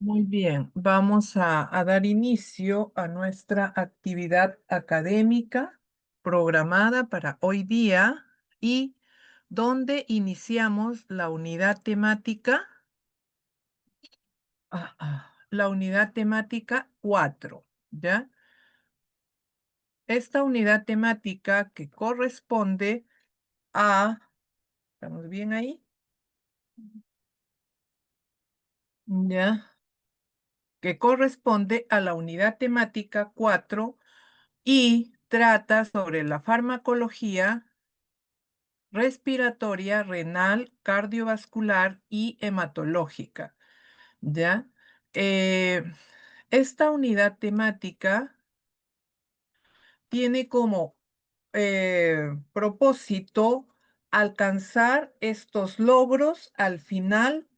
Muy bien, vamos a dar inicio a nuestra actividad académica programada para hoy día y donde iniciamos la unidad temática, la unidad temática 4, ¿ya? Esta unidad temática que corresponde a, ¿estamos bien ahí? ¿Ya? Que corresponde a la unidad temática 4 y trata sobre la farmacología respiratoria, renal, cardiovascular y hematológica, ¿ya? Eh, esta unidad temática tiene como propósito alcanzar estos logros al final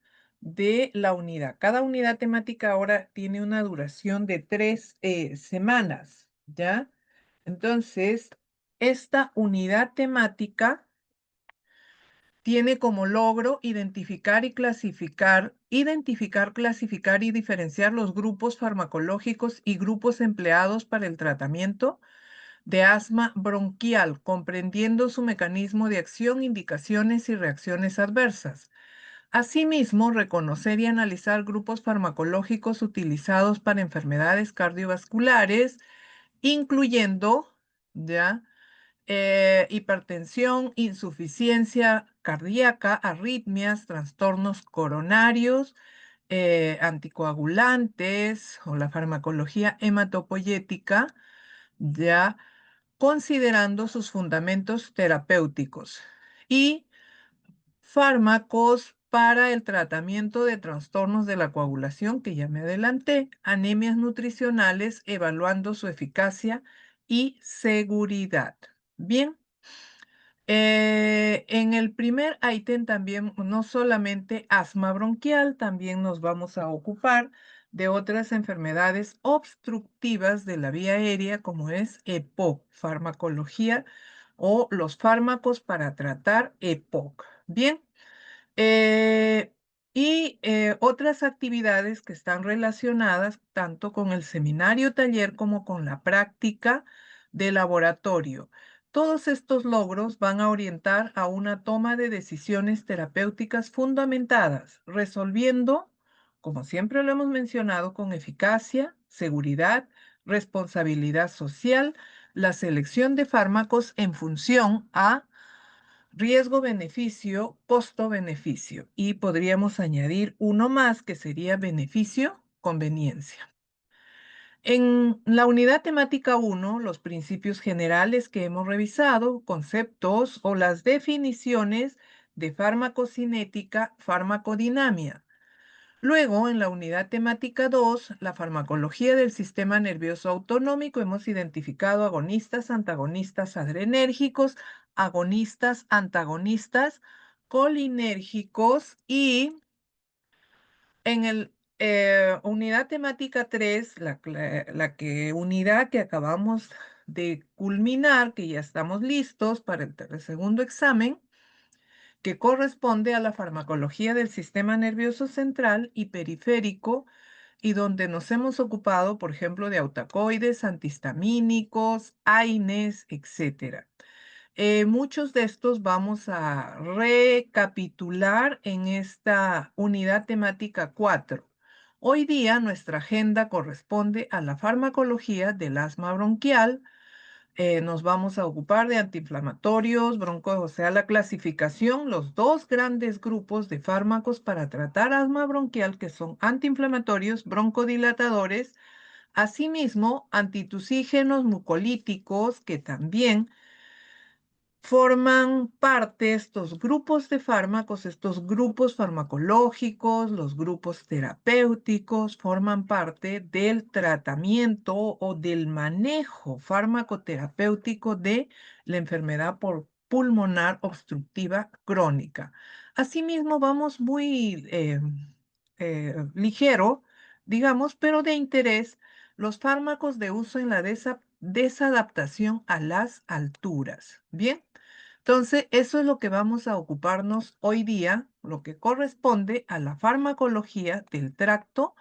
de la unidad. Cada unidad temática ahora tiene una duración de 3 semanas, ¿ya? Entonces, esta unidad temática tiene como logro identificar, clasificar y diferenciar los grupos farmacológicos y grupos empleados para el tratamiento de asma bronquial, comprendiendo su mecanismo de acción, indicaciones y reacciones adversas. Asimismo, reconocer y analizar grupos farmacológicos utilizados para enfermedades cardiovasculares, incluyendo, ¿ya? Hipertensión, insuficiencia cardíaca, arritmias, trastornos coronarios, anticoagulantes o la farmacología hematopoyética, ya considerando sus fundamentos terapéuticos y fármacos para el tratamiento de trastornos de la coagulación, que ya me adelanté, anemias nutricionales, evaluando su eficacia y seguridad. Bien. En el primer ítem también, no solamente asma bronquial, también nos vamos a ocupar de otras enfermedades obstructivas de la vía aérea, como es EPOC, farmacología o los fármacos para tratar EPOC. Bien. Eh, otras actividades que están relacionadas tanto con el seminario taller como con la práctica de laboratorio. Todos estos logros van a orientar a una toma de decisiones terapéuticas fundamentadas, resolviendo, como siempre lo hemos mencionado, con eficacia, seguridad, responsabilidad social, la selección de fármacos en función a riesgo-beneficio, costo-beneficio. Y podríamos añadir uno más que sería beneficio-conveniencia. En la unidad temática 1, los principios generales que hemos revisado, conceptos o las definiciones de farmacocinética, farmacodinamia. Luego, en la unidad temática 2, la farmacología del sistema nervioso autonómico, hemos identificado agonistas, antagonistas adrenérgicos, agonistas, antagonistas colinérgicos y en el unidad temática 3, unidad que acabamos de culminar, que ya estamos listos para el segundo examen, que corresponde a la farmacología del sistema nervioso central y periférico, y donde nos hemos ocupado, por ejemplo, de autacoides, antihistamínicos, AINES, etc. Muchos de estos vamos a recapitular en esta unidad temática 4. Hoy día nuestra agenda corresponde a la farmacología del asma bronquial. Nos vamos a ocupar de antiinflamatorios, o sea, la clasificación, los dos grandes grupos de fármacos para tratar asma bronquial, que son antiinflamatorios, broncodilatadores, asimismo, antitusígenos, mucolíticos, que también forman parte estos grupos de fármacos, estos grupos farmacológicos, los grupos terapéuticos, forman parte del tratamiento o del manejo farmacoterapéutico de la enfermedad por pulmonar obstructiva crónica. Asimismo, vamos muy ligero, digamos, pero de interés, los fármacos de uso en la desadaptación a las alturas. Bien. Entonces, eso es lo que vamos a ocuparnos hoy día, lo que corresponde a la farmacología del tracto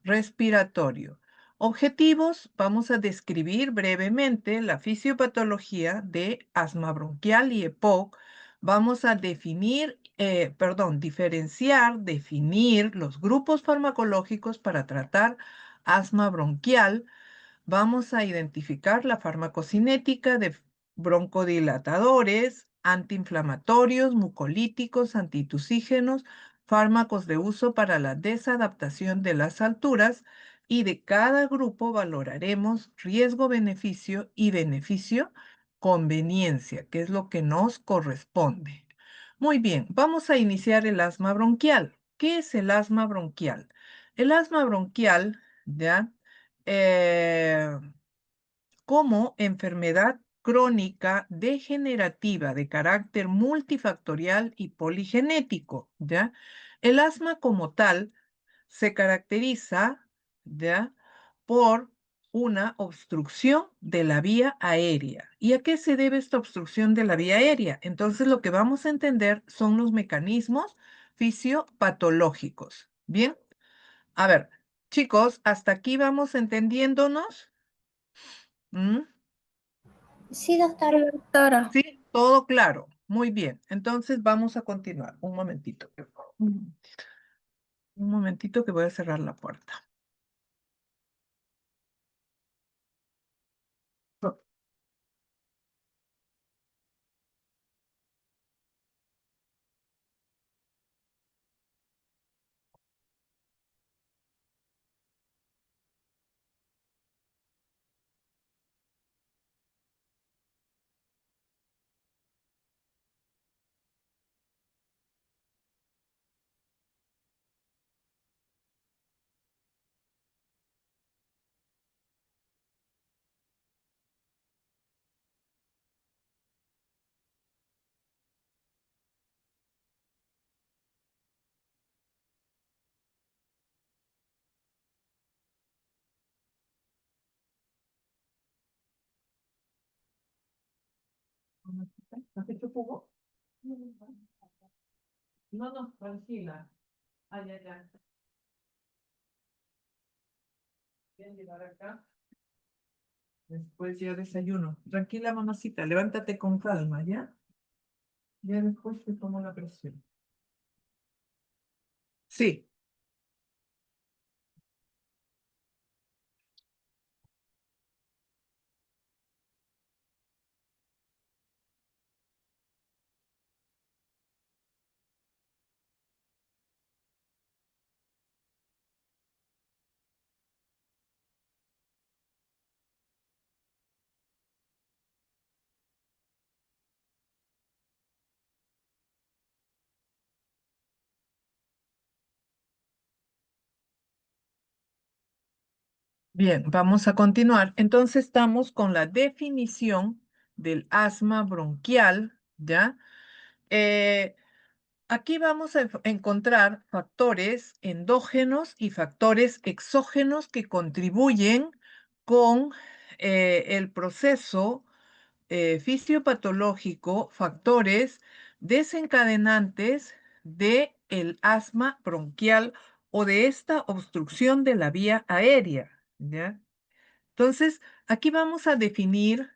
respiratorio. Objetivos, vamos a describir brevemente la fisiopatología de asma bronquial y EPOC. Vamos a diferenciar, definir los grupos farmacológicos para tratar asma bronquial. Vamos a identificar la farmacocinética de broncodilatadores, antiinflamatorios, mucolíticos, antitusígenos, fármacos de uso para la desadaptación de las alturas y de cada grupo valoraremos riesgo-beneficio y beneficio-conveniencia, que es lo que nos corresponde. Muy bien, vamos a iniciar el asma bronquial. ¿Qué es el asma bronquial? El asma bronquial, ¿ya? eh, como enfermedad crónica degenerativa de carácter multifactorial y poligenético, ¿ya? El asma como tal se caracteriza, ¿ya? por una obstrucción de la vía aérea. ¿Y a qué se debe esta obstrucción de la vía aérea? Entonces lo que vamos a entender son los mecanismos fisiopatológicos. Bien, a ver, chicos, hasta aquí vamos entendiéndonos. ¿Mm? Sí, doctora. Sí, todo claro. Muy bien. Entonces vamos a continuar. Un momentito. Un momentito que voy a cerrar la puerta. ¿Has hecho jugo? No, no, tranquila. Ay, ay, ay. Voy a llevar acá. Después ya desayuno. Tranquila, mamacita. Levántate con calma, ¿ya? Ya después te tomo la presión. Sí. Bien, vamos a continuar. Entonces estamos con la definición del asma bronquial, ¿ya? Eh, Aquí vamos a encontrar factores endógenos y factores exógenos que contribuyen con el proceso fisiopatológico, factores desencadenantes de el asma bronquial o de esta obstrucción de la vía aérea, ¿ya? Entonces, aquí vamos a definir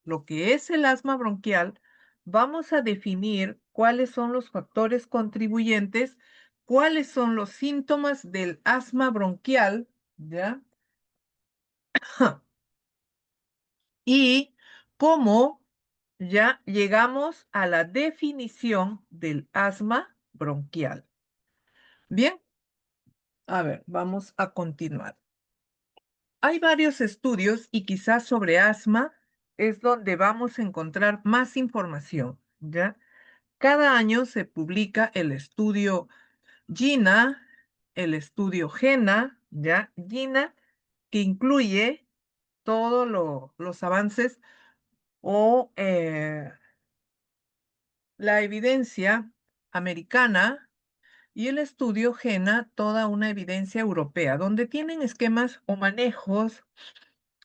lo que es el asma bronquial, vamos a definir cuáles son los factores contribuyentes, cuáles son los síntomas del asma bronquial, ¿ya? Y cómo ya llegamos a la definición del asma bronquial. Bien, a ver, vamos a continuar. Hay varios estudios y quizás sobre asma es donde vamos a encontrar más información, ¿ya? Cada año se publica el estudio GINA, el estudio GENA, ¿ya? GINA, que incluye todos los avances o la evidencia americana y el estudio GENA, toda una evidencia europea, donde tienen esquemas o manejos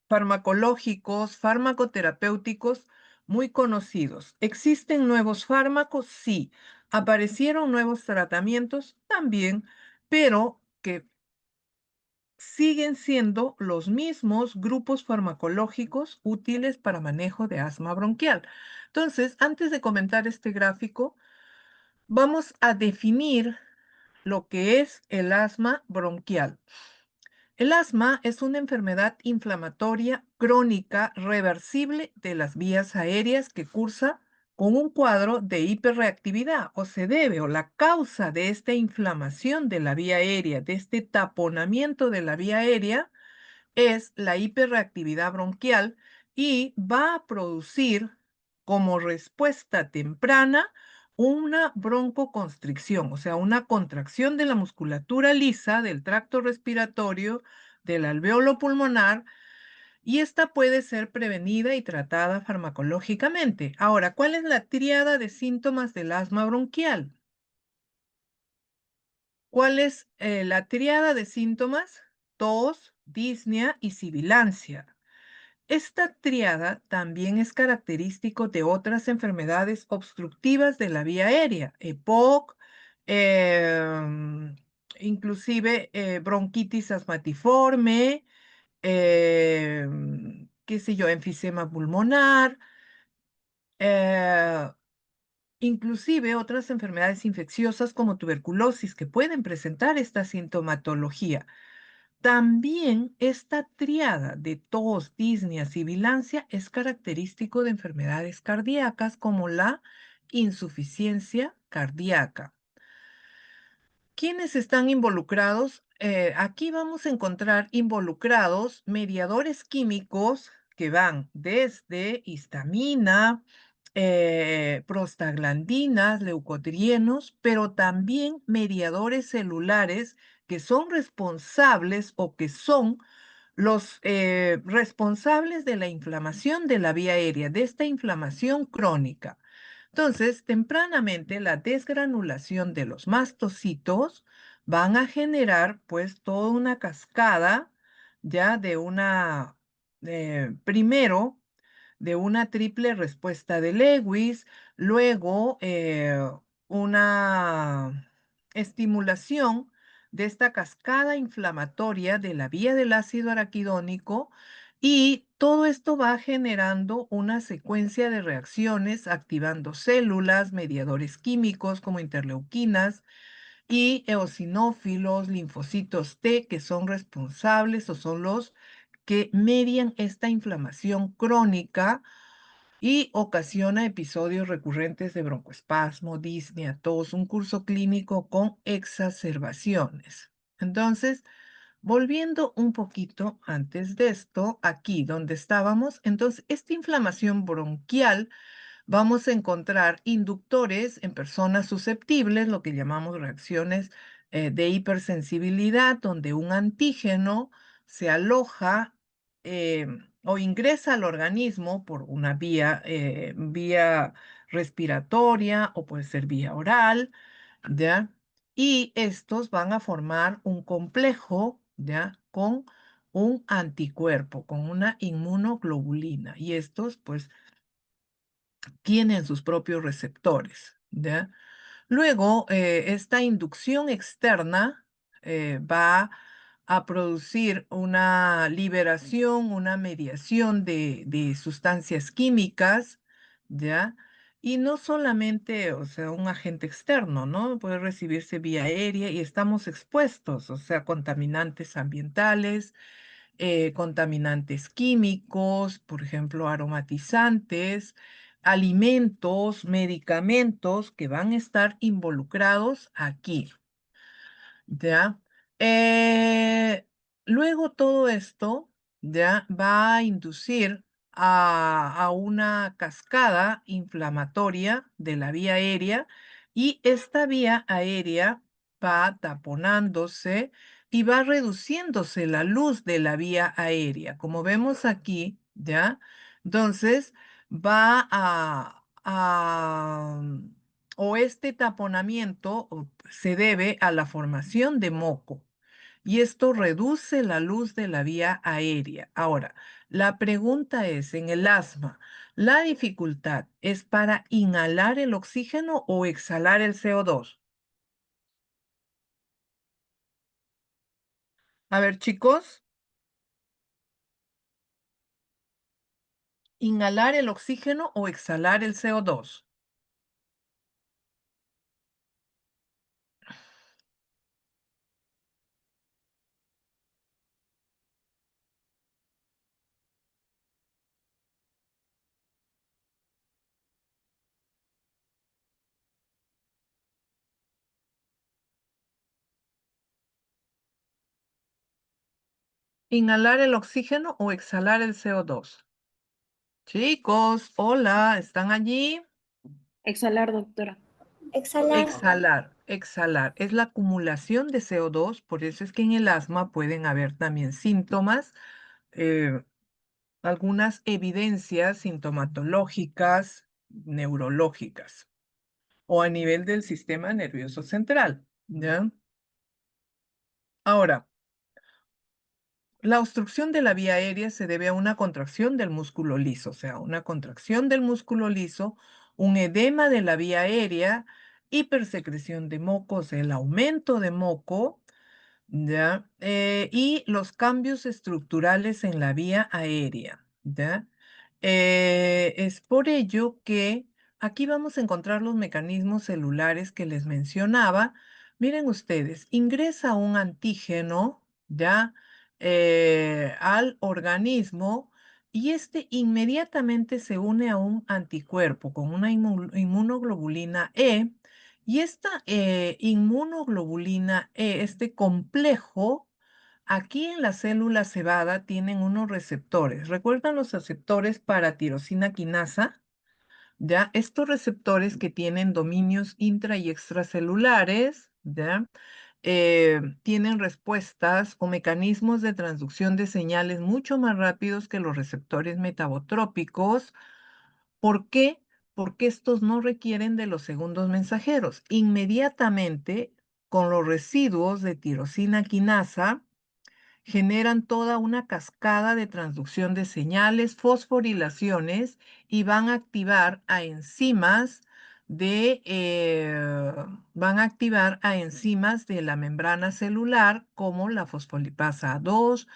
farmacológicos, farmacoterapéuticos muy conocidos. ¿Existen nuevos fármacos? Sí. ¿Aparecieron nuevos tratamientos? También, pero que siguen siendo los mismos grupos farmacológicos útiles para manejo de asma bronquial. Entonces, antes de comentar este gráfico, vamos a definir lo que es el asma bronquial. El asma es una enfermedad inflamatoria crónica reversible de las vías aéreas que cursa con un cuadro de hiperreactividad o se debe o la causa de esta inflamación de la vía aérea, de este taponamiento de la vía aérea, es la hiperreactividad bronquial y va a producir como respuesta temprana una broncoconstricción, o sea, una contracción de la musculatura lisa del tracto respiratorio, del alveolo pulmonar, y esta puede ser prevenida y tratada farmacológicamente. Ahora, ¿cuál es la tríada de síntomas del asma bronquial? ¿Cuál es la tríada de síntomas? Tos, disnea y sibilancia. Esta triada también es característico de otras enfermedades obstructivas de la vía aérea, EPOC, em, inclusive bronquitis asmatiforme, qué sé yo, enfisema pulmonar, eh, inclusive otras enfermedades infecciosas como tuberculosis que pueden presentar esta sintomatología. También esta triada de tos, disnea, sibilancia es característico de enfermedades cardíacas como la insuficiencia cardíaca. ¿Quiénes están involucrados? Aquí vamos a encontrar involucrados mediadores químicos que van desde histamina, prostaglandinas, leucotrienos, pero también mediadores celulares que son responsables o que son los responsables de la inflamación de la vía aérea, de esta inflamación crónica. Entonces, tempranamente la desgranulación de los mastocitos van a generar pues toda una cascada ya de una, primero, de una triple respuesta de Lewis, luego una estimulación de esta cascada inflamatoria de la vía del ácido araquidónico y todo esto va generando una secuencia de reacciones activando células, mediadores químicos como interleuquinas y eosinófilos, linfocitos T, que son responsables o son los que median esta inflamación crónica y ocasiona episodios recurrentes de broncoespasmo, disnea, tos, un curso clínico con exacerbaciones. Entonces, volviendo un poquito antes de esto, aquí donde estábamos, entonces esta inflamación bronquial vamos a encontrar inductores en personas susceptibles, lo que llamamos reacciones de hipersensibilidad, donde un antígeno se aloja o ingresa al organismo por una vía respiratoria o puede ser vía oral, ¿ya? Y estos van a formar un complejo, ¿ya? Con un anticuerpo, con una inmunoglobulina. Y estos, pues, tienen sus propios receptores, ¿ya? Luego, esta inducción externa va a producir una liberación, una mediación de sustancias químicas, ¿ya? Y no solamente, o sea, un agente externo, ¿no? Puede recibirse vía aérea y estamos expuestos, o sea, contaminantes ambientales, contaminantes químicos, por ejemplo, aromatizantes, alimentos, medicamentos que van a estar involucrados aquí. ¿Ya? Eh, Luego todo esto ya va a inducir a una cascada inflamatoria de la vía aérea y esta vía aérea va taponándose y va reduciéndose la luz de la vía aérea. Como vemos aquí, ¿ya? Entonces va o este taponamiento se debe a la formación de moco y esto reduce la luz de la vía aérea. Ahora, la pregunta es, en el asma, ¿la dificultad es para inhalar el oxígeno o exhalar el CO2? A ver, chicos, inhalar el oxígeno o exhalar el CO2. Inhalar el oxígeno o exhalar el CO2. Chicos, hola, ¿están allí? Exhalar, doctora. Exhalar. Exhalar, exhalar. Es la acumulación de CO2, por eso es que en el asma pueden haber también síntomas, eh, algunas evidencias sintomatológicas, neurológicas o a nivel del sistema nervioso central, ¿ya? Ahora, la obstrucción de la vía aérea se debe a una contracción del músculo liso, o sea, una contracción del músculo liso, un edema de la vía aérea, hipersecreción de moco, o sea, el aumento de moco, ¿ya? Y los cambios estructurales en la vía aérea, ¿ya? Es por ello que aquí vamos a encontrar los mecanismos celulares que les mencionaba. Miren ustedes, ingresa un antígeno, ¿ya? Al organismo y este inmediatamente se une a un anticuerpo con una inmunoglobulina E y esta inmunoglobulina E, este complejo, aquí en la célula cebada tienen unos receptores. ¿Recuerdan los receptores para tirosina quinasa? ¿Ya? Estos receptores que tienen dominios intra y extracelulares, ¿ya? Tienen respuestas o mecanismos de transducción de señales mucho más rápidos que los receptores metabotrópicos. ¿Por qué? Porque estos no requieren de los segundos mensajeros. Inmediatamente, con los residuos de tirosina quinasa, generan toda una cascada de transducción de señales, fosforilaciones y van a activar a enzimas de la membrana celular como la fosfolipasa 2,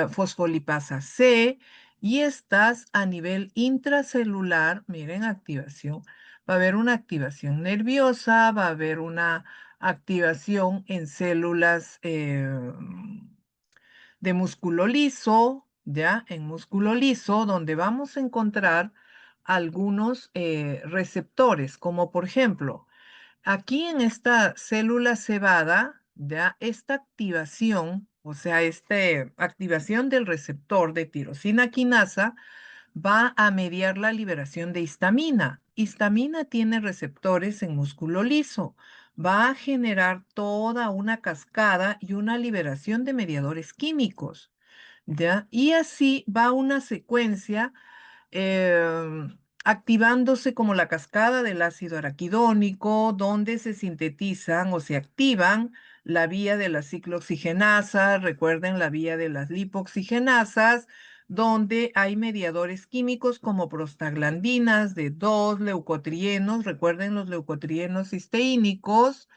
fosfolipasa C y estas a nivel intracelular, miren, activación. Va a haber una activación nerviosa, va a haber una activación en células de músculo liso, ¿ya? En músculo liso, donde vamos a encontrar algunos receptores, como por ejemplo, aquí en esta célula cebada, ¿ya? Esta activación, o sea, esta activación del receptor de tirosina quinasa, va a mediar la liberación de histamina. Histamina tiene receptores en músculo liso. Va a generar toda una cascada y una liberación de mediadores químicos, ¿ya? Y así va una secuencia activándose como la cascada del ácido araquidónico, donde se sintetizan o se activan la vía de la ciclooxigenasa, recuerden la vía de las lipoxigenasas, donde hay mediadores químicos como prostaglandinas de 2 leucotrienos, recuerden los leucotrienos cisteínicos,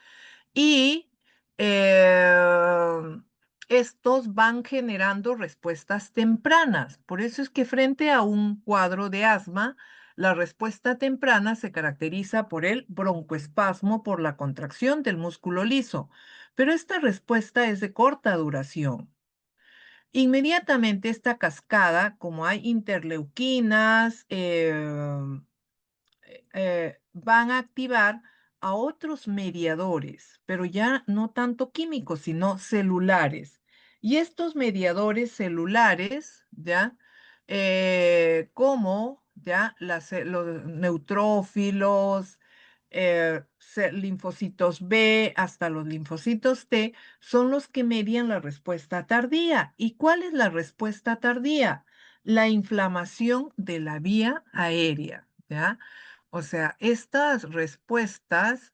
y eh, estos van generando respuestas tempranas. Por eso es que frente a un cuadro de asma, la respuesta temprana se caracteriza por el broncoespasmo, por la contracción del músculo liso, pero esta respuesta es de corta duración. Inmediatamente esta cascada, como hay interleuquinas, van a activar a otros mediadores, pero ya no tanto químicos, sino celulares. Y estos mediadores celulares, ¿ya? Como ya los neutrófilos, linfocitos B hasta los linfocitos T, son los que median la respuesta tardía. ¿Y cuál es la respuesta tardía? La inflamación de la vía aérea, ¿ya? O sea, estas respuestas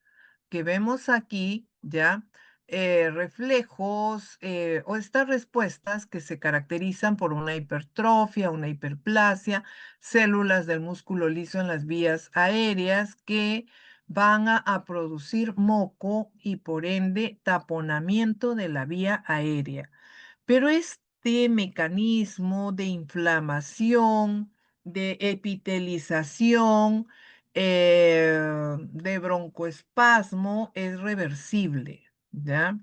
que vemos aquí, ¿ya? Reflejos o estas respuestas que se caracterizan por una hipertrofia, una hiperplasia, células del músculo liso en las vías aéreas que van a producir moco y por ende taponamiento de la vía aérea. Pero este mecanismo de inflamación, de epitelización, de broncoespasmo es reversible, ¿ya?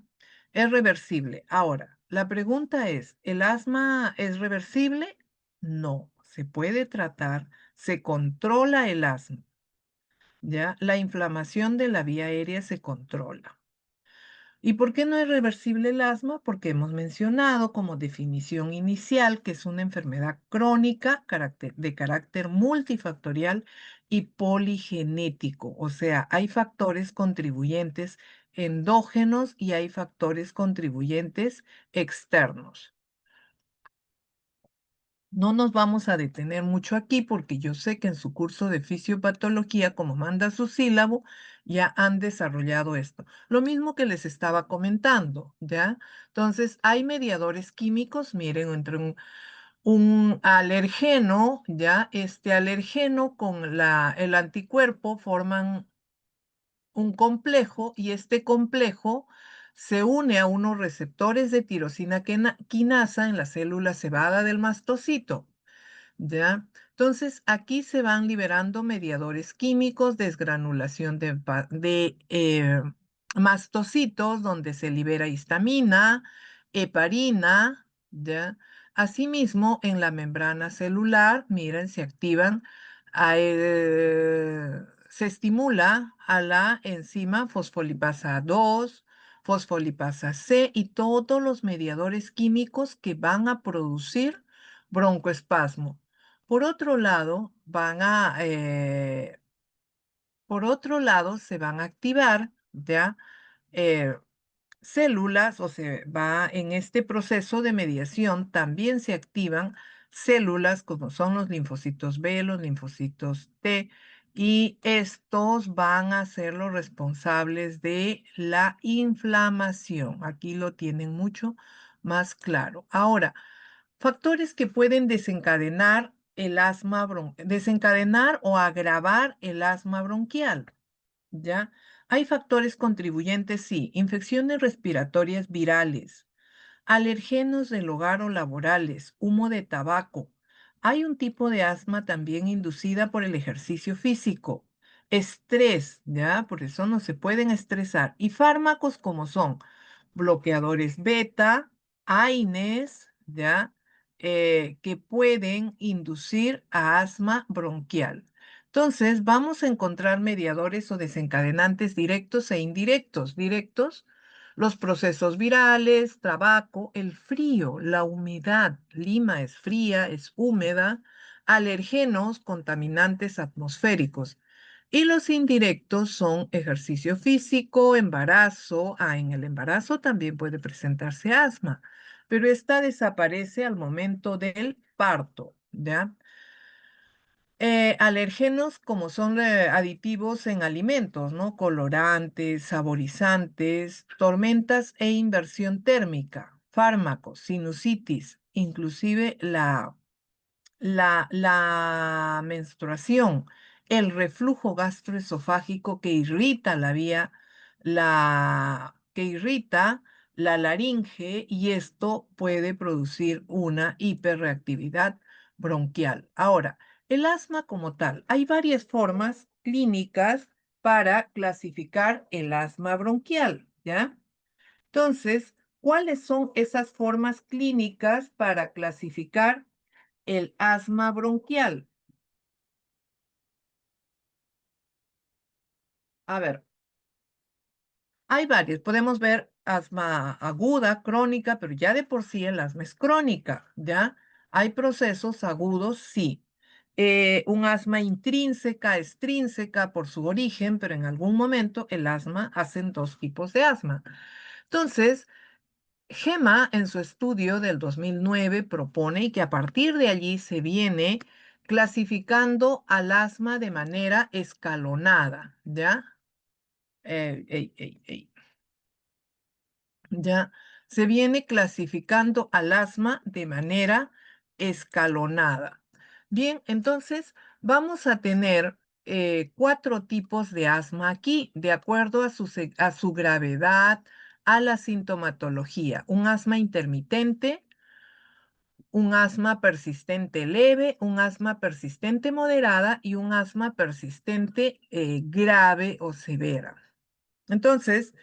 Es reversible. Ahora, la pregunta es, ¿el asma es reversible? No, se puede tratar, se controla el asma, ¿ya? La inflamación de la vía aérea se controla. ¿Y por qué no es reversible el asma? Porque hemos mencionado como definición inicial que es una enfermedad crónica de carácter multifactorial y poligenético. O sea, hay factores contribuyentes endógenos y hay factores contribuyentes externos. No nos vamos a detener mucho aquí porque yo sé que en su curso de fisiopatología, como manda su sílabo, ya han desarrollado esto. Lo mismo que les estaba comentando, ¿ya? Entonces, hay mediadores químicos, miren, entre un alergeno, ¿ya? Este alergeno con el anticuerpo forman un complejo y este complejo se une a unos receptores de tirosina quinasa en la célula cebada del mastocito. ¿Ya? Entonces, aquí se van liberando mediadores químicos, desgranulación de mastocitos, donde se libera histamina, heparina, ¿ya? Asimismo, en la membrana celular, miren, se activan, se estimula a la enzima fosfolipasa 2, fosfolipasa C y todos los mediadores químicos que van a producir broncoespasmo. Por otro lado, por otro lado, se van a activar ya eh, células, o se va en este proceso de mediación, también se activan células como son los linfocitos B, los linfocitos T, y estos van a ser los responsables de la inflamación. Aquí lo tienen mucho más claro. Ahora, factores que pueden desencadenar desencadenar o agravar el asma bronquial, ¿ya? Hay factores contribuyentes, sí, infecciones respiratorias virales, alergenos del hogar o laborales, humo de tabaco. Hay un tipo de asma también inducida por el ejercicio físico, estrés, ¿ya? Por eso no se pueden estresar. Y fármacos como son bloqueadores beta, AINES, ¿ya? Que pueden inducir a asma bronquial. Entonces, vamos a encontrar mediadores o desencadenantes directos e indirectos. Directos, los procesos virales, tabaco, el frío, la humedad. Lima es fría, es húmeda, alergenos, contaminantes atmosféricos. Y los indirectos son ejercicio físico, embarazo. En el embarazo también puede presentarse asma, pero esta desaparece al momento del parto, ¿ya? Alérgenos como son aditivos en alimentos, ¿no? Colorantes, saborizantes, tormentas e inversión térmica, fármacos, sinusitis, inclusive la menstruación, el reflujo gastroesofágico que irrita que irrita la laringe y esto puede producir una hiperreactividad bronquial. Ahora, el asma como tal, hay varias formas clínicas para clasificar el asma bronquial, ¿ya? Entonces, ¿cuáles son esas formas clínicas para clasificar el asma bronquial? A ver, hay varios. Podemos ver asma aguda, crónica, pero ya de por sí el asma es crónica, ¿ya? Hay procesos agudos, sí. Un asma intrínseca, extrínseca por su origen, pero en algún momento el asma hacen dos tipos de asma. Entonces, Gema, en su estudio del 2009, propone y que a partir de allí se viene clasificando al asma de manera escalonada, ¿ya? Ey, ey, ey. Ya se viene clasificando al asma de manera escalonada. Bien, entonces vamos a tener cuatro tipos de asma aquí, de acuerdo a su gravedad, a la sintomatología. Un asma intermitente, un asma persistente leve, un asma persistente moderada y un asma persistente grave o severa. Entonces,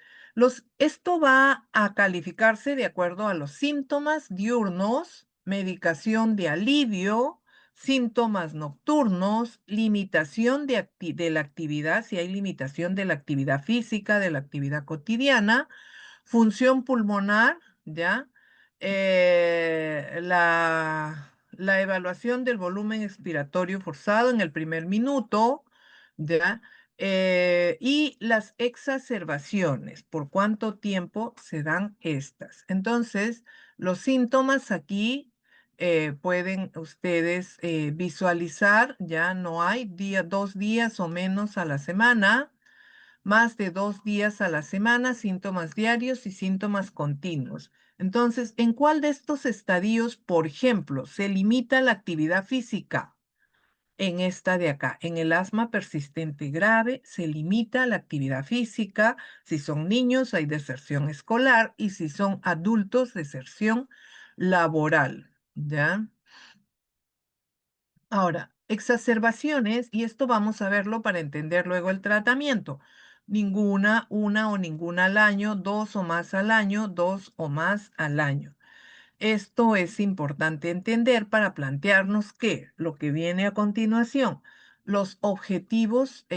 esto va a calificarse de acuerdo a los síntomas diurnos, medicación de alivio, síntomas nocturnos, limitación de la actividad, si hay limitación de la actividad física, de la actividad cotidiana, función pulmonar, ¿ya? La evaluación del volumen expiratorio forzado en el primer minuto, ¿ya? Y las exacerbaciones, por cuánto tiempo se dan estas. Entonces, los síntomas aquí pueden ustedes visualizar, ya no hay 2 días o menos a la semana, más de 2 días a la semana, síntomas diarios y síntomas continuos. Entonces, ¿en cuál de estos estadios, por ejemplo, se limita la actividad física? En esta de acá, en el asma persistente grave, se limita la actividad física. Si son niños, hay deserción escolar y si son adultos, deserción laboral. ¿Ya? Ahora, exacerbaciones, y esto vamos a verlo para entender luego el tratamiento. Ninguna, una o ninguna al año, dos o más al año, dos o más al año. Esto es importante entender para plantearnos que lo que viene a continuación, los objetivos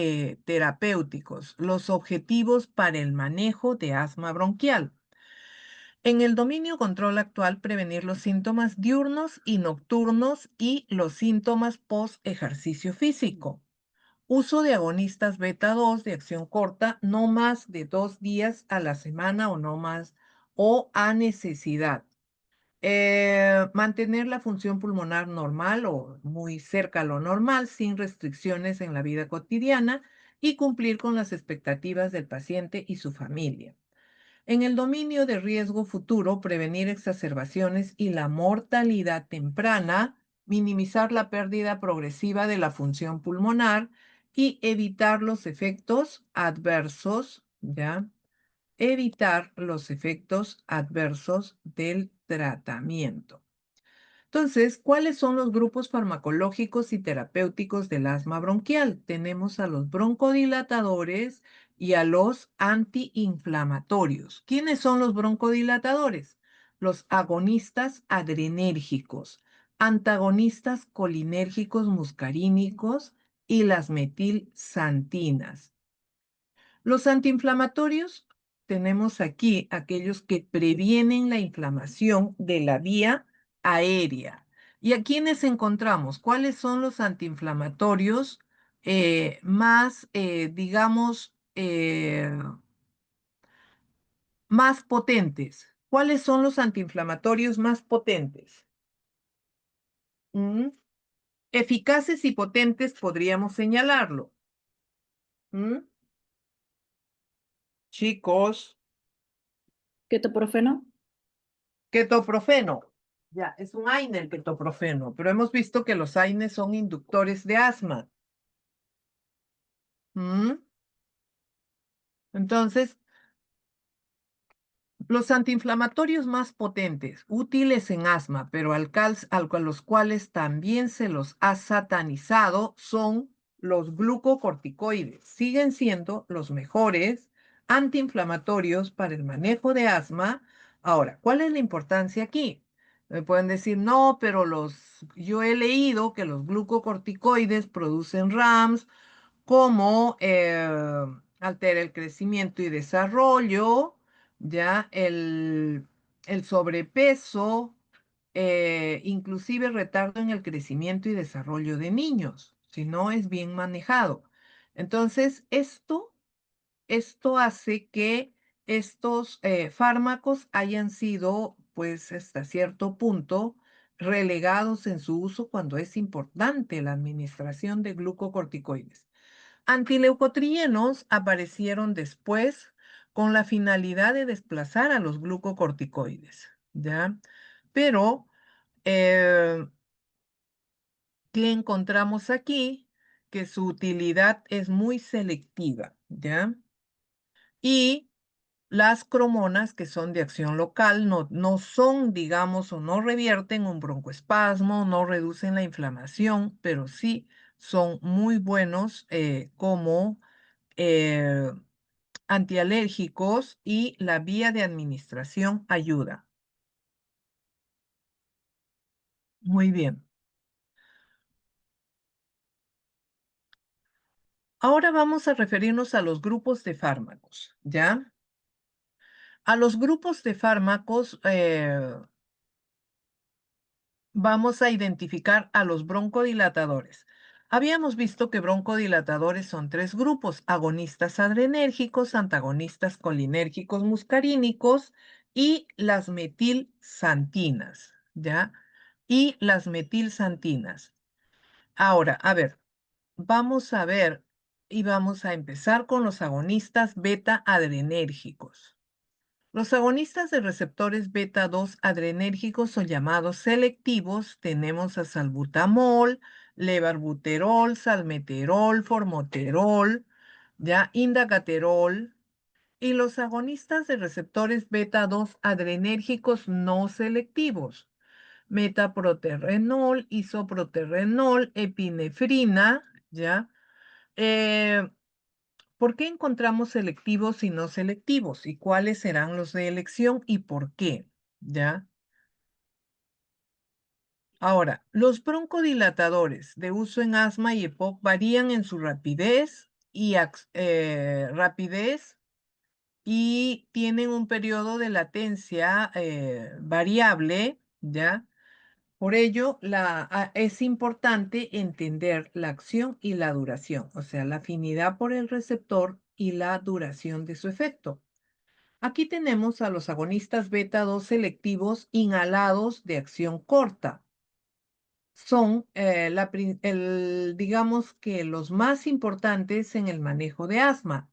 terapéuticos, los objetivos para el manejo de asma bronquial. En el dominio control actual, prevenir los síntomas diurnos y nocturnos y los síntomas post ejercicio físico. Uso de agonistas beta 2 de acción corta, no más de 2 días a la semana o no más, o a necesidad. Mantener la función pulmonar normal o muy cerca a lo normal, sin restricciones en la vida cotidiana y cumplir con las expectativas del paciente y su familia. En el dominio de riesgo futuro, prevenir exacerbaciones y la mortalidad temprana, minimizar la pérdida progresiva de la función pulmonar y evitar los efectos adversos, ¿ya? Evitar los efectos adversos del tratamiento. Entonces, ¿cuáles son los grupos farmacológicos y terapéuticos del asma bronquial? Tenemos a los broncodilatadores y a los antiinflamatorios. ¿Quiénes son los broncodilatadores? Los agonistas adrenérgicos, antagonistas colinérgicos muscarínicos y las metilsantinas. Los antiinflamatorios, tenemos aquí aquellos que previenen la inflamación de la vía aérea. ¿Y a quiénes encontramos? ¿Cuáles son los antiinflamatorios más, digamos, más potentes? ¿Cuáles son los antiinflamatorios más potentes? ¿Mm? Eficaces y potentes podríamos señalarlo. ¿Mm? Chicos. Ketoprofeno. Ketoprofeno. Ya, es un AINE el ketoprofeno, pero hemos visto que los AINES son inductores de asma. ¿Mm? Entonces, los antiinflamatorios más potentes, útiles en asma, pero a los cuales también se los ha satanizado, son los glucocorticoides. Siguen siendo los mejores antiinflamatorios para el manejo de asma. Ahora, ¿cuál es la importancia aquí? Me pueden decir, no, pero yo he leído que los glucocorticoides producen RAMs como altera el crecimiento y desarrollo, ya el sobrepeso, inclusive retardo en el crecimiento y desarrollo de niños, si no es bien manejado. Entonces, esto hace que estos fármacos hayan sido, pues, hasta cierto punto, relegados en su uso cuando es importante la administración de glucocorticoides. Antileucotrienos aparecieron después con la finalidad de desplazar a los glucocorticoides, ¿ya? Pero, ¿qué encontramos aquí? Que su utilidad es muy selectiva, ¿ya? Y Las cromonas, que son de acción local, no son, digamos, o no revierten un broncoespasmo, no reducen la inflamación, pero sí son muy buenos como eh, antialérgicos y la vía de administración ayuda. Muy bien. Ahora vamos a referirnos a los grupos de fármacos, ¿ya? A los grupos de fármacos vamos a identificar a los broncodilatadores. Habíamos visto que broncodilatadores son tres grupos: agonistas adrenérgicos, antagonistas colinérgicos muscarínicos y las metilsantinas, ¿ya? Y las metilsantinas. Ahora, a ver, vamos a ver y vamos a empezar con los agonistas beta adrenérgicos. Los agonistas de receptores beta 2 adrenérgicos o llamados selectivos tenemos a salbutamol, levarbuterol, salmeterol, formoterol, ya indagaterol. Y los agonistas de receptores beta 2 adrenérgicos no selectivos: metaproterrenol, isoproterrenol, epinefrina, ¿ya? Eh, ¿Por qué encontramos selectivos y no selectivos? ¿Y cuáles serán los de elección y por qué? ¿Ya? Ahora, los broncodilatadores de uso en asma y EPOC varían en su rapidez y tienen un periodo de latencia variable, ¿ya? Por ello, es importante entender la acción y la duración, o sea, la afinidad por el receptor y la duración de su efecto. Aquí tenemos a los agonistas beta 2 selectivos inhalados de acción corta. Son, digamos que los más importantes en el manejo de asma,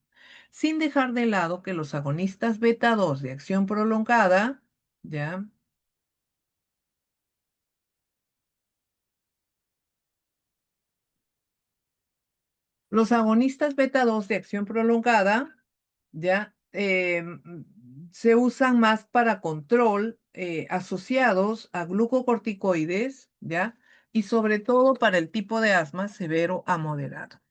sin dejar de lado que los agonistas beta 2 de acción prolongada, ¿ya? Los agonistas beta 2 de acción prolongada, ¿ya? Se usan más para control, asociados a glucocorticoides, ¿ya? Y sobre todo para el tipo de asma severo a moderado.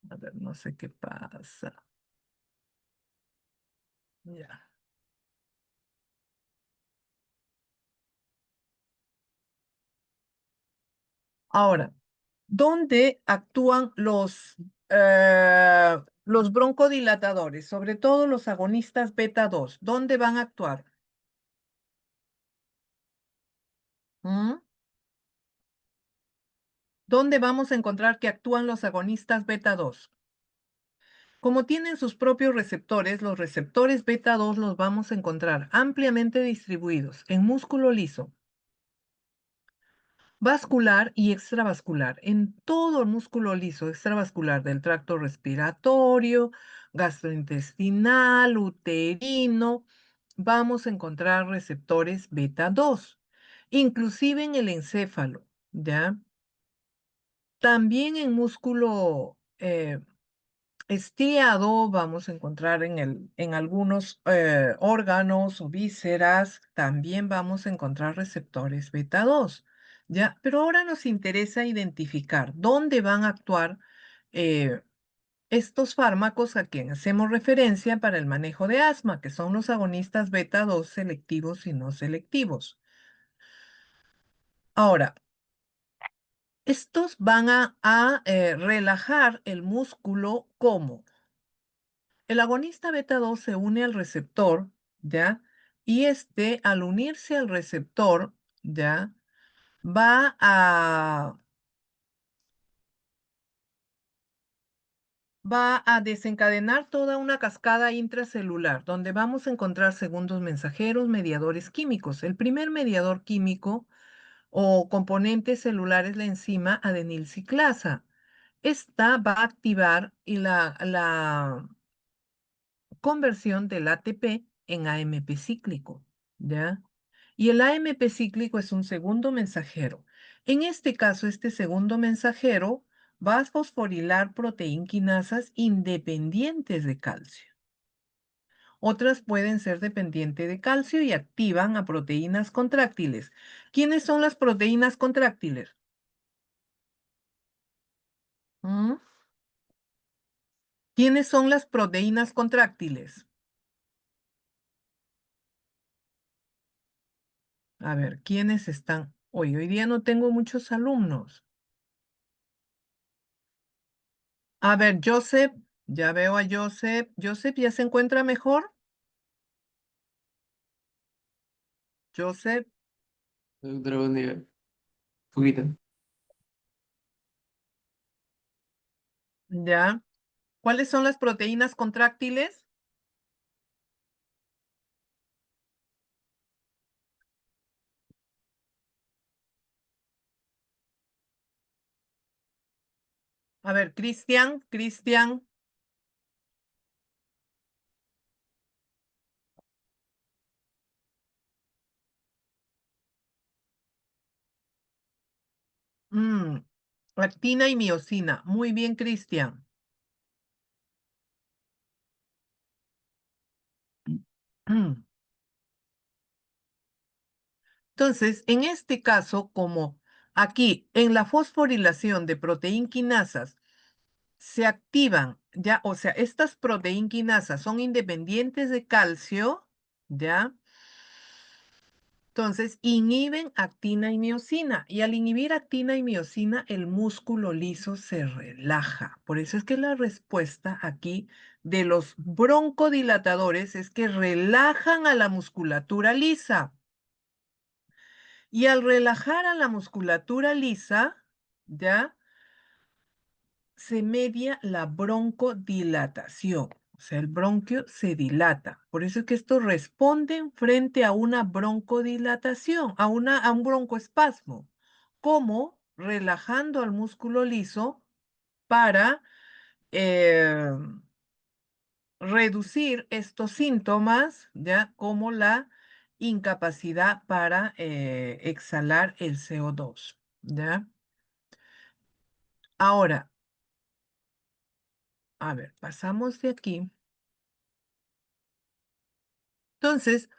A ver, no sé qué pasa. Ya. Ahora, ¿dónde actúan los broncodilatadores? Sobre todo los agonistas beta 2. ¿Dónde van a actuar? ¿Mm? ¿Dónde vamos a encontrar que actúan los agonistas beta 2? Como tienen sus propios receptores, los receptores beta 2 los vamos a encontrar ampliamente distribuidos en músculo liso, vascular y extravascular, en todo el músculo liso extravascular del tracto respiratorio, gastrointestinal, uterino. Vamos a encontrar receptores beta 2, inclusive en el encéfalo, ¿ya? También en músculo estriado vamos a encontrar en algunos órganos o vísceras, también vamos a encontrar receptores beta 2, ¿ya? Pero ahora nos interesa identificar dónde van a actuar eh, estos fármacos a quienes hacemos referencia para el manejo de asma, que son los agonistas beta 2 selectivos y no selectivos. Ahora, estos van a relajar el músculo. ¿Cómo? El agonista beta 2 se une al receptor, ¿ya? Y este, al unirse al receptor, ¿ya? Va a desencadenar toda una cascada intracelular, donde vamos a encontrar segundos mensajeros, mediadores químicos. El primer mediador químico o componente celular es la enzima adenilciclasa. Esta va a activar y la conversión del ATP en AMP cíclico, ¿ya? Y el AMP cíclico es un segundo mensajero. En este caso, este segundo mensajero va a fosforilar proteínquinasas independientes de calcio, Otras pueden ser dependientes de calcio y activan a proteínas contráctiles. ¿Quiénes son las proteínas contráctiles? ¿Mm? ¿Quiénes son las proteínas contráctiles? A ver, ¿quiénes están? Hoy día no tengo muchos alumnos. A ver, Joseph, ya veo a Joseph. ¿Joseph ya se encuentra mejor? Joseph, Doctora, buen día. Poquito. ya. ¿Cuáles son las proteínas contráctiles? A ver, Cristian. Mm, actina y miosina. Muy bien, Cristian. Entonces, en este caso, como aquí en la fosforilación de proteínquinasas se activan, ya, o sea, estas proteínquinasas son independientes de calcio, ¿ya? Entonces, inhiben actina y miosina. Y al inhibir actina y miosina, el músculo liso se relaja. Por eso es que la respuesta aquí de los broncodilatadores es que relajan a la musculatura lisa. Y al relajar a la musculatura lisa, ¿ya? Se media la broncodilatación. O sea, el bronquio se dilata. Por eso es que estos responden frente a una broncodilatación, a un broncoespasmo, como relajando al músculo liso para eh, reducir estos síntomas, ya como la incapacidad para exhalar el CO2, ¿ya? Ahora, a ver, pasamos de aquí. Entonces,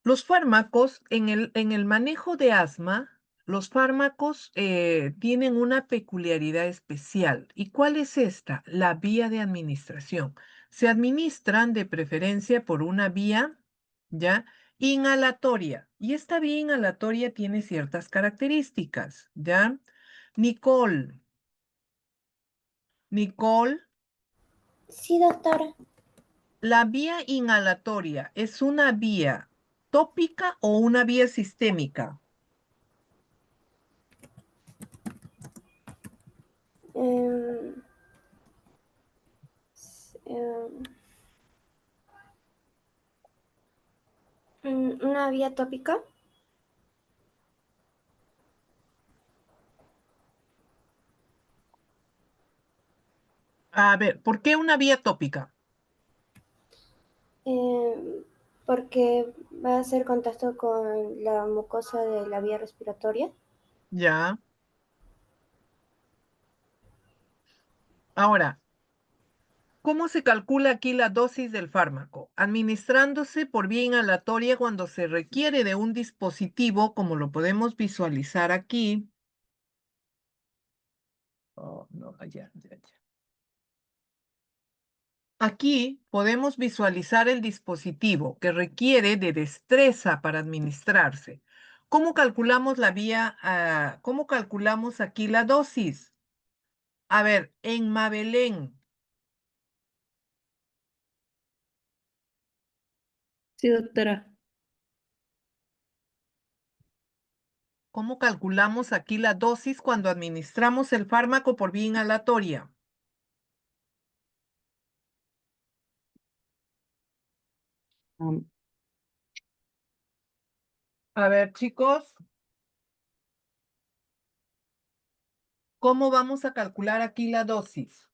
los fármacos, en el manejo de asma, los fármacos tienen una peculiaridad especial. ¿Y cuál es esta? La vía de administración. Se administran de preferencia por una vía, ¿ya? Inhalatoria. Y esta vía inhalatoria tiene ciertas características, ¿ya? Nicole, Nicole, Sí, doctora. ¿la vía inhalatoria es una vía tópica o una vía sistémica? Em, em, una vía tópica. A ver, ¿por qué una vía tópica? em, Porque va a hacer contacto con la mucosa de la vía respiratoria. Ya. Ahora, ¿cómo se calcula aquí la dosis del fármaco? Administrándose por vía inhalatoria cuando se requiere de un dispositivo, como lo podemos visualizar aquí. Oh, no, ya. Aquí podemos visualizar el dispositivo que requiere de destreza para administrarse. ¿Cómo calculamos la vía, cómo calculamos aquí la dosis? A ver, en Mabelén, Sí, doctora. ¿cómo calculamos aquí la dosis cuando administramos el fármaco por vía inhalatoria? Um, A ver, chicos, ¿cómo vamos a calcular aquí la dosis?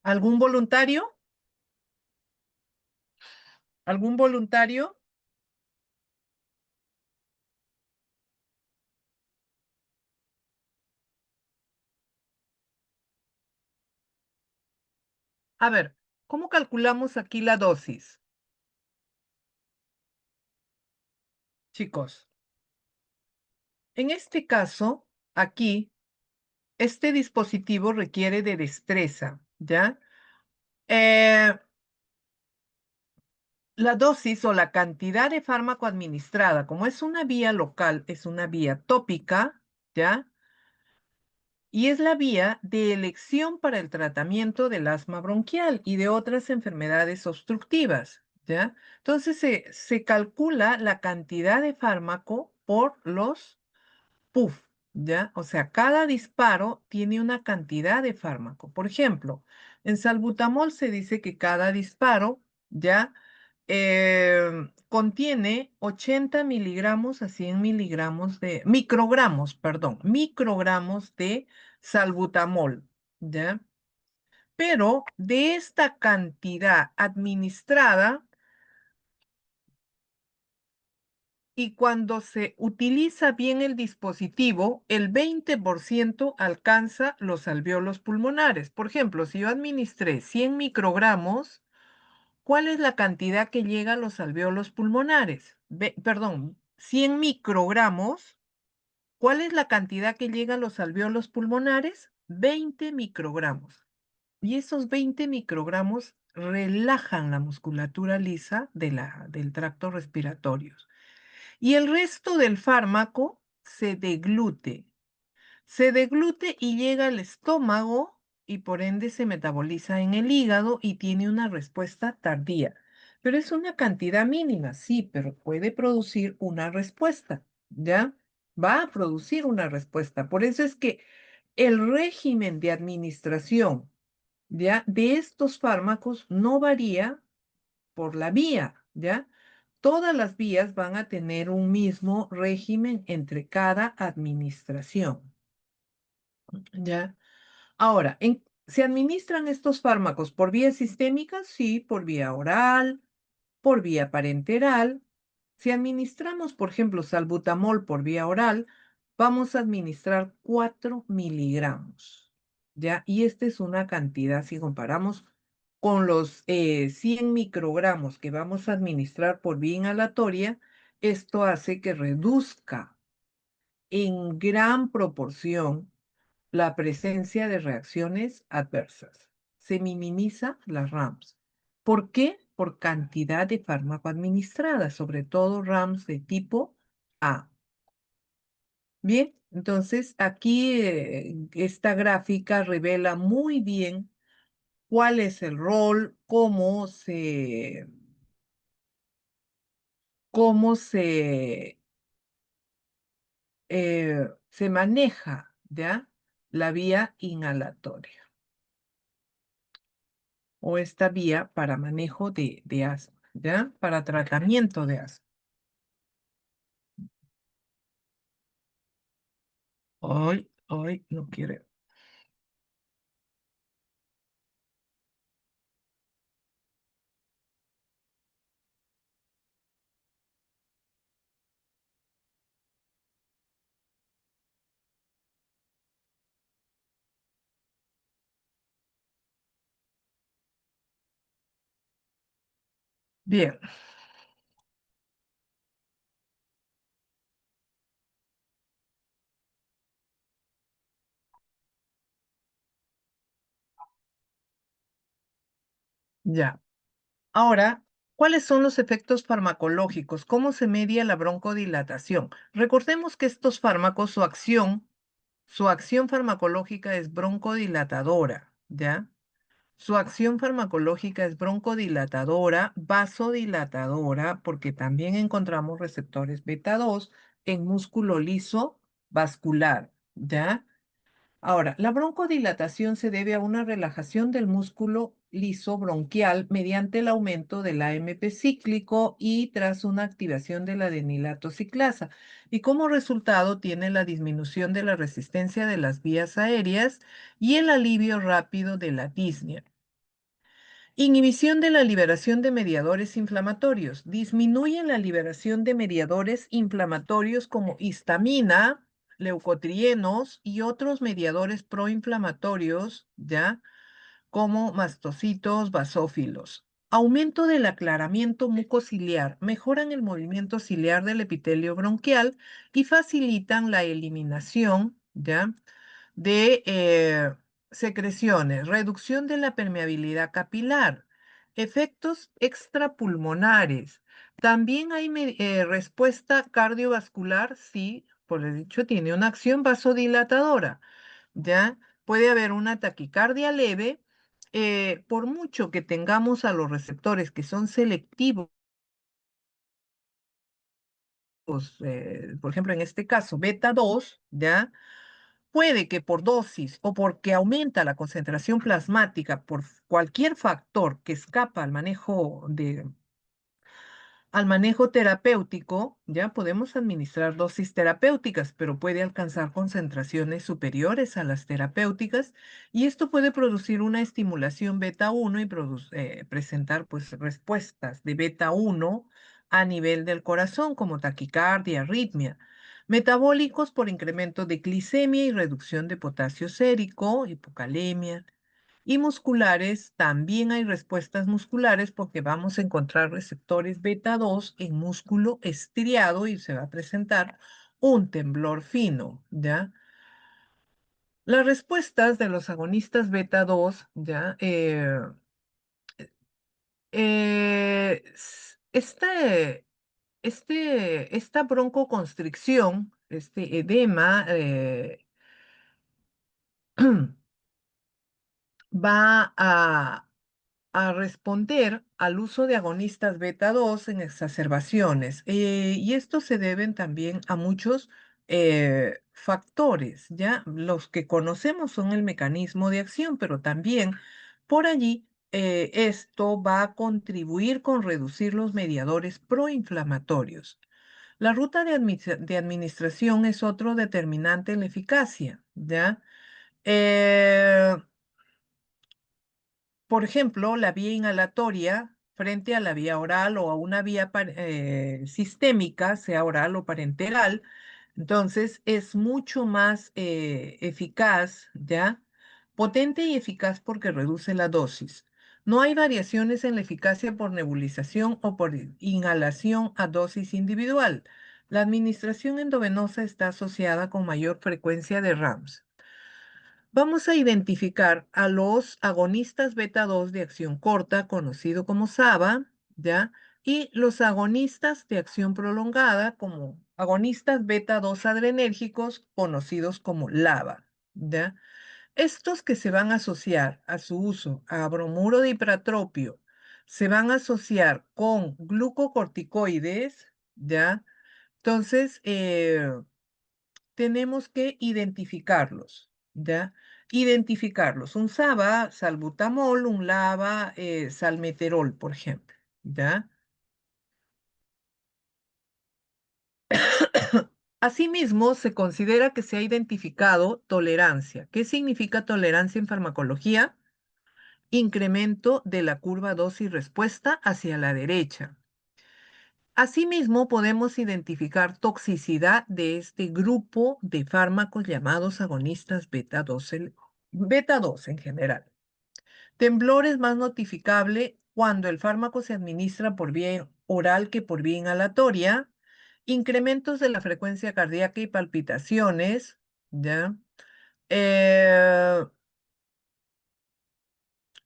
¿Algún voluntario? ¿Algún voluntario? A ver, ¿cómo calculamos aquí la dosis? Chicos, en este caso, aquí, este dispositivo requiere de destreza, ¿ya? La dosis o la cantidad de fármaco administrada, como es una vía local, es una vía tópica, ¿ya? Y es la vía de elección para el tratamiento del asma bronquial y de otras enfermedades obstructivas, ¿ya? Entonces se calcula la cantidad de fármaco por los puff, ¿ya? O sea, cada disparo tiene una cantidad de fármaco. Por ejemplo, en salbutamol se dice que cada disparo, ¿ya? Contiene 80 miligramos a 100 miligramos de, microgramos, perdón, microgramos de salbutamol, ¿ya? Pero de esta cantidad administrada, y cuando se utiliza bien el dispositivo, el 20% alcanza los alvéolos pulmonares. Por ejemplo, si yo administré 100 microgramos, ¿cuál es la cantidad que llega a los alvéolos pulmonares? Perdón, 100 microgramos, ¿cuál es la cantidad que llega a los alvéolos pulmonares? 20 microgramos. Y esos 20 microgramos relajan la musculatura lisa del tracto respiratorio. Y el resto del fármaco se deglute. Se deglute y llega al estómago y por ende se metaboliza en el hígado y tiene una respuesta tardía. Pero es una cantidad mínima, sí, pero puede producir una respuesta, ¿ya? Va a producir una respuesta. Por eso es que el régimen de administración, ¿ya? De estos fármacos no varía por la vía, ¿ya? Todas las vías van a tener un mismo régimen entre cada administración, ¿ya? Ahora, ¿se administran estos fármacos por vía sistémica? Sí, por vía oral, por vía parenteral. Si administramos, por ejemplo, salbutamol por vía oral, vamos a administrar 4 miligramos, ¿ya? Y esta es una cantidad, si comparamos con los 100 microgramos que vamos a administrar por vía inhalatoria, esto hace que reduzca en gran proporción la presencia de reacciones adversas. Se minimiza las RAMS. ¿Por qué? Por cantidad de fármaco administrada, sobre todo RAMS de tipo A. Bien, entonces aquí esta gráfica revela muy bien cuál es el rol, cómo se maneja, ¿ya? La vía inhalatoria o esta vía para manejo de asma, ¿ya? Para tratamiento de asma. Hoy no quiere. Bien. Ya. Ahora, ¿cuáles son los efectos farmacológicos? ¿Cómo se media la broncodilatación? Recordemos que estos fármacos, su acción farmacológica es broncodilatadora, ¿ya? Su acción farmacológica es broncodilatadora, vasodilatadora, porque también encontramos receptores beta 2 en músculo liso vascular, ¿ya? Ahora, la broncodilatación se debe a una relajación del músculo liso bronquial mediante el aumento del AMP cíclico y tras una activación de la adenilato ciclasa. Y como resultado tiene la disminución de la resistencia de las vías aéreas y el alivio rápido de la disnea. Inhibición de la liberación de mediadores inflamatorios. Disminuye la liberación de mediadores inflamatorios como histamina, leucotrienos y otros mediadores proinflamatorios, ¿ya? como mastocitos basófilos. Aumento del aclaramiento mucociliar. Mejoran el movimiento ciliar del epitelio bronquial y facilitan la eliminación, ¿ya?, de secreciones. Reducción de la permeabilidad capilar. Efectos extrapulmonares. También hay respuesta cardiovascular, sí, por el dicho, tiene una acción vasodilatadora, ¿ya? Puede haber una taquicardia leve, por mucho que tengamos a los receptores que son selectivos, por ejemplo, en este caso, beta 2, ¿ya? Puede que por dosis o porque aumenta la concentración plasmática por cualquier factor que escapa al manejo terapéutico, ya podemos administrar dosis terapéuticas, pero puede alcanzar concentraciones superiores a las terapéuticas y esto puede producir una estimulación beta 1 y presentar pues respuestas de beta 1 a nivel del corazón como taquicardia, arritmia. Metabólicos por incremento de glicemia y reducción de potasio sérico, hipocalemia, y musculares, también hay respuestas musculares porque vamos a encontrar receptores beta 2 en músculo estriado y se va a presentar un temblor fino, ¿ya? Las respuestas de los agonistas beta 2, ¿ya? Esta broncoconstricción, este edema, va a responder al uso de agonistas beta 2 en exacerbaciones. Y esto se deben también a muchos factores, ¿ya? Los que conocemos son el mecanismo de acción, pero también por allí esto va a contribuir con reducir los mediadores proinflamatorios. La ruta de administración es otro determinante en la eficacia, ¿ya? Eh, por ejemplo, la vía inhalatoria frente a la vía oral o a una vía sistémica, sea oral o parenteral, entonces es mucho más eficaz, ¿ya? Potente y eficaz porque reduce la dosis. No hay variaciones en la eficacia por nebulización o por inhalación a dosis individual. La administración endovenosa está asociada con mayor frecuencia de RAMS. Vamos a identificar a los agonistas beta 2 de acción corta, conocido como SABA, ¿ya? Y los agonistas de acción prolongada, como agonistas beta 2 adrenérgicos, conocidos como LABA, ¿ya? Estos que se van a asociar a su uso a bromuro de hipratropio, se van a asociar con glucocorticoides, ¿ya? Entonces, tenemos que identificarlos, ¿ya? Identificarlos. Un SABA, salbutamol, un LABA, salmeterol, por ejemplo, ¿ya? Asimismo, se considera que se ha identificado tolerancia. ¿Qué significa tolerancia en farmacología? Incremento de la curva dosis-respuesta hacia la derecha. Asimismo, podemos identificar toxicidad de este grupo de fármacos llamados agonistas beta 2, beta 2 en general. Temblor es más notificable cuando el fármaco se administra por vía oral que por vía inhalatoria. Incrementos de la frecuencia cardíaca y palpitaciones, ¿ya? Eh,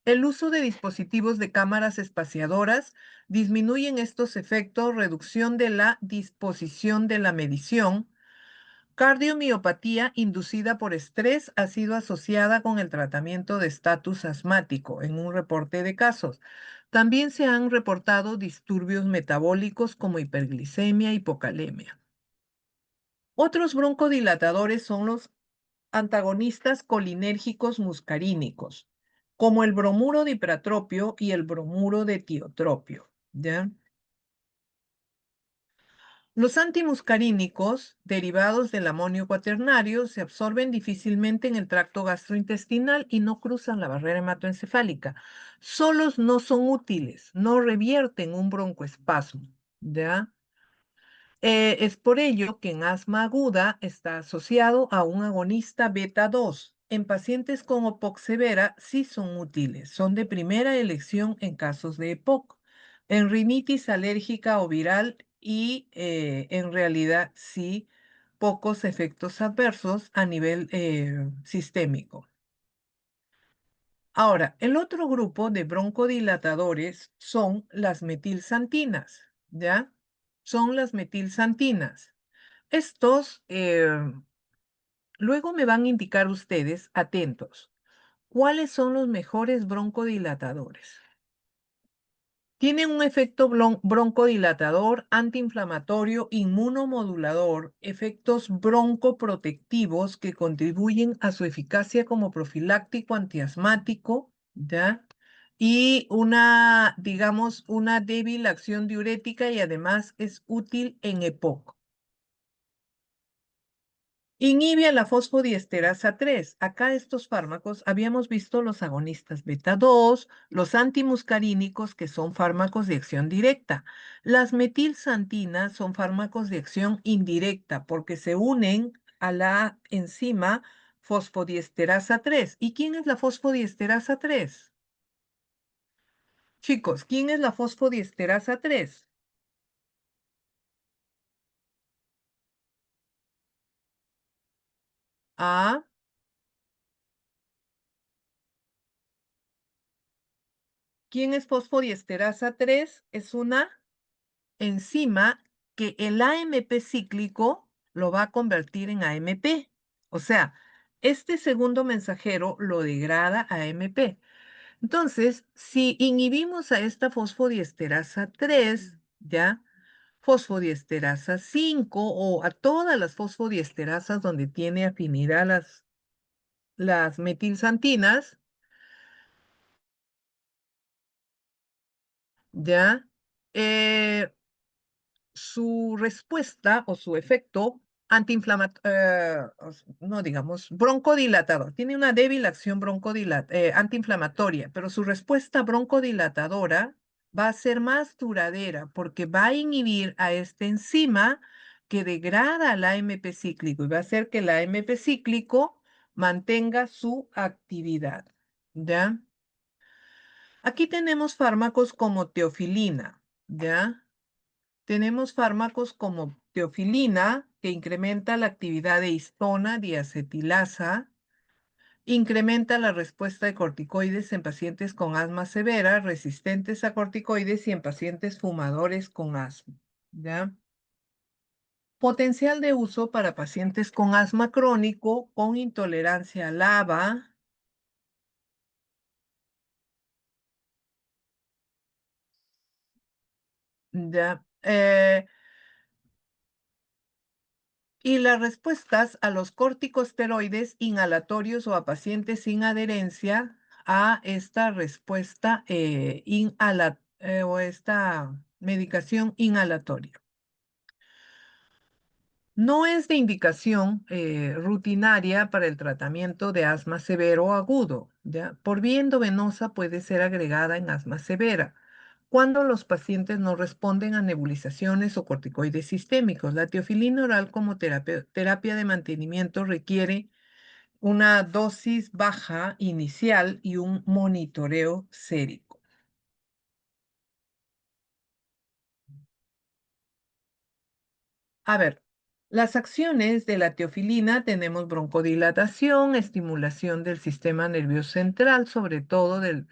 el uso de dispositivos de cámaras espaciadoras disminuyen estos efectos, reducción de la disposición de la medición. Cardiomiopatía inducida por estrés ha sido asociada con el tratamiento de estatus asmático en un reporte de casos. También se han reportado disturbios metabólicos como hiperglicemia y hipocalemia. Otros broncodilatadores son los antagonistas colinérgicos muscarínicos, como el bromuro de hipratropio y el bromuro de tiotropio, ¿ya? Los antimuscarínicos, derivados del amonio cuaternario, se absorben difícilmente en el tracto gastrointestinal y no cruzan la barrera hematoencefálica. Solos no son útiles, no revierten un broncoespasmo, ¿ya? Es por ello que en asma aguda está asociado a un agonista beta 2, en pacientes con EPOC severa sí son útiles, son de primera elección en casos de EPOC, en rinitis alérgica o viral y en realidad sí pocos efectos adversos a nivel sistémico. Ahora, el otro grupo de broncodilatadores son las metilsantinas, ¿ya? Son las metilsantinas. Estos, luego me van a indicar ustedes, atentos, ¿cuáles son los mejores broncodilatadores? Tienen un efecto broncodilatador, antiinflamatorio, inmunomodulador, efectos broncoprotectivos que contribuyen a su eficacia como profiláctico antiasmático, ¿ya? Y una, digamos, una débil acción diurética y además es útil en EPOC. Inhibe a la fosfodiesterasa 3. Acá estos fármacos habíamos visto los agonistas beta 2, los antimuscarínicos que son fármacos de acción directa. Las metilsantinas son fármacos de acción indirecta porque se unen a la enzima fosfodiesterasa 3. ¿Y quién es la fosfodiesterasa 3? Chicos, ¿quién es la fosfodiesterasa 3? Ah, ¿quién es fosfodiesterasa 3? Es una enzima que el AMP cíclico lo va a convertir en AMP. O sea, este segundo mensajero lo degrada a AMP. Entonces, si inhibimos a esta fosfodiesterasa 3, ¿ya? Fosfodiesterasa 5 o a todas las fosfodiesterasas donde tiene afinidad las metilsantinas, ¿ya? Su respuesta o su efecto antiinflamatorio, no digamos, broncodilatador. Tiene una débil acción antiinflamatoria, pero su respuesta broncodilatadora va a ser más duradera porque va a inhibir a esta enzima que degrada al AMP cíclico y va a hacer que el AMP cíclico mantenga su actividad. ¿Ya? Aquí tenemos fármacos como teofilina, ¿ya? Tenemos fármacos como teofilina, que incrementa la actividad de histona, diacetilasa, incrementa la respuesta de corticoides en pacientes con asma severa, resistentes a corticoides y en pacientes fumadores con asma. ¿Ya? Potencial de uso para pacientes con asma crónico, con intolerancia al ABA. ¿Ya? Y las respuestas a los corticosteroides inhalatorios o a pacientes sin adherencia a esta respuesta o esta medicación inhalatoria. No es de indicación rutinaria para el tratamiento de asma severo o agudo, ¿ya? Por vía endovenosa puede ser agregada en asma severa cuando los pacientes no responden a nebulizaciones o corticoides sistémicos. La teofilina oral como terapia de mantenimiento requiere una dosis baja inicial y un monitoreo sérico. A ver, las acciones de la teofilina tenemos broncodilatación, estimulación del sistema nervioso central, sobre todo del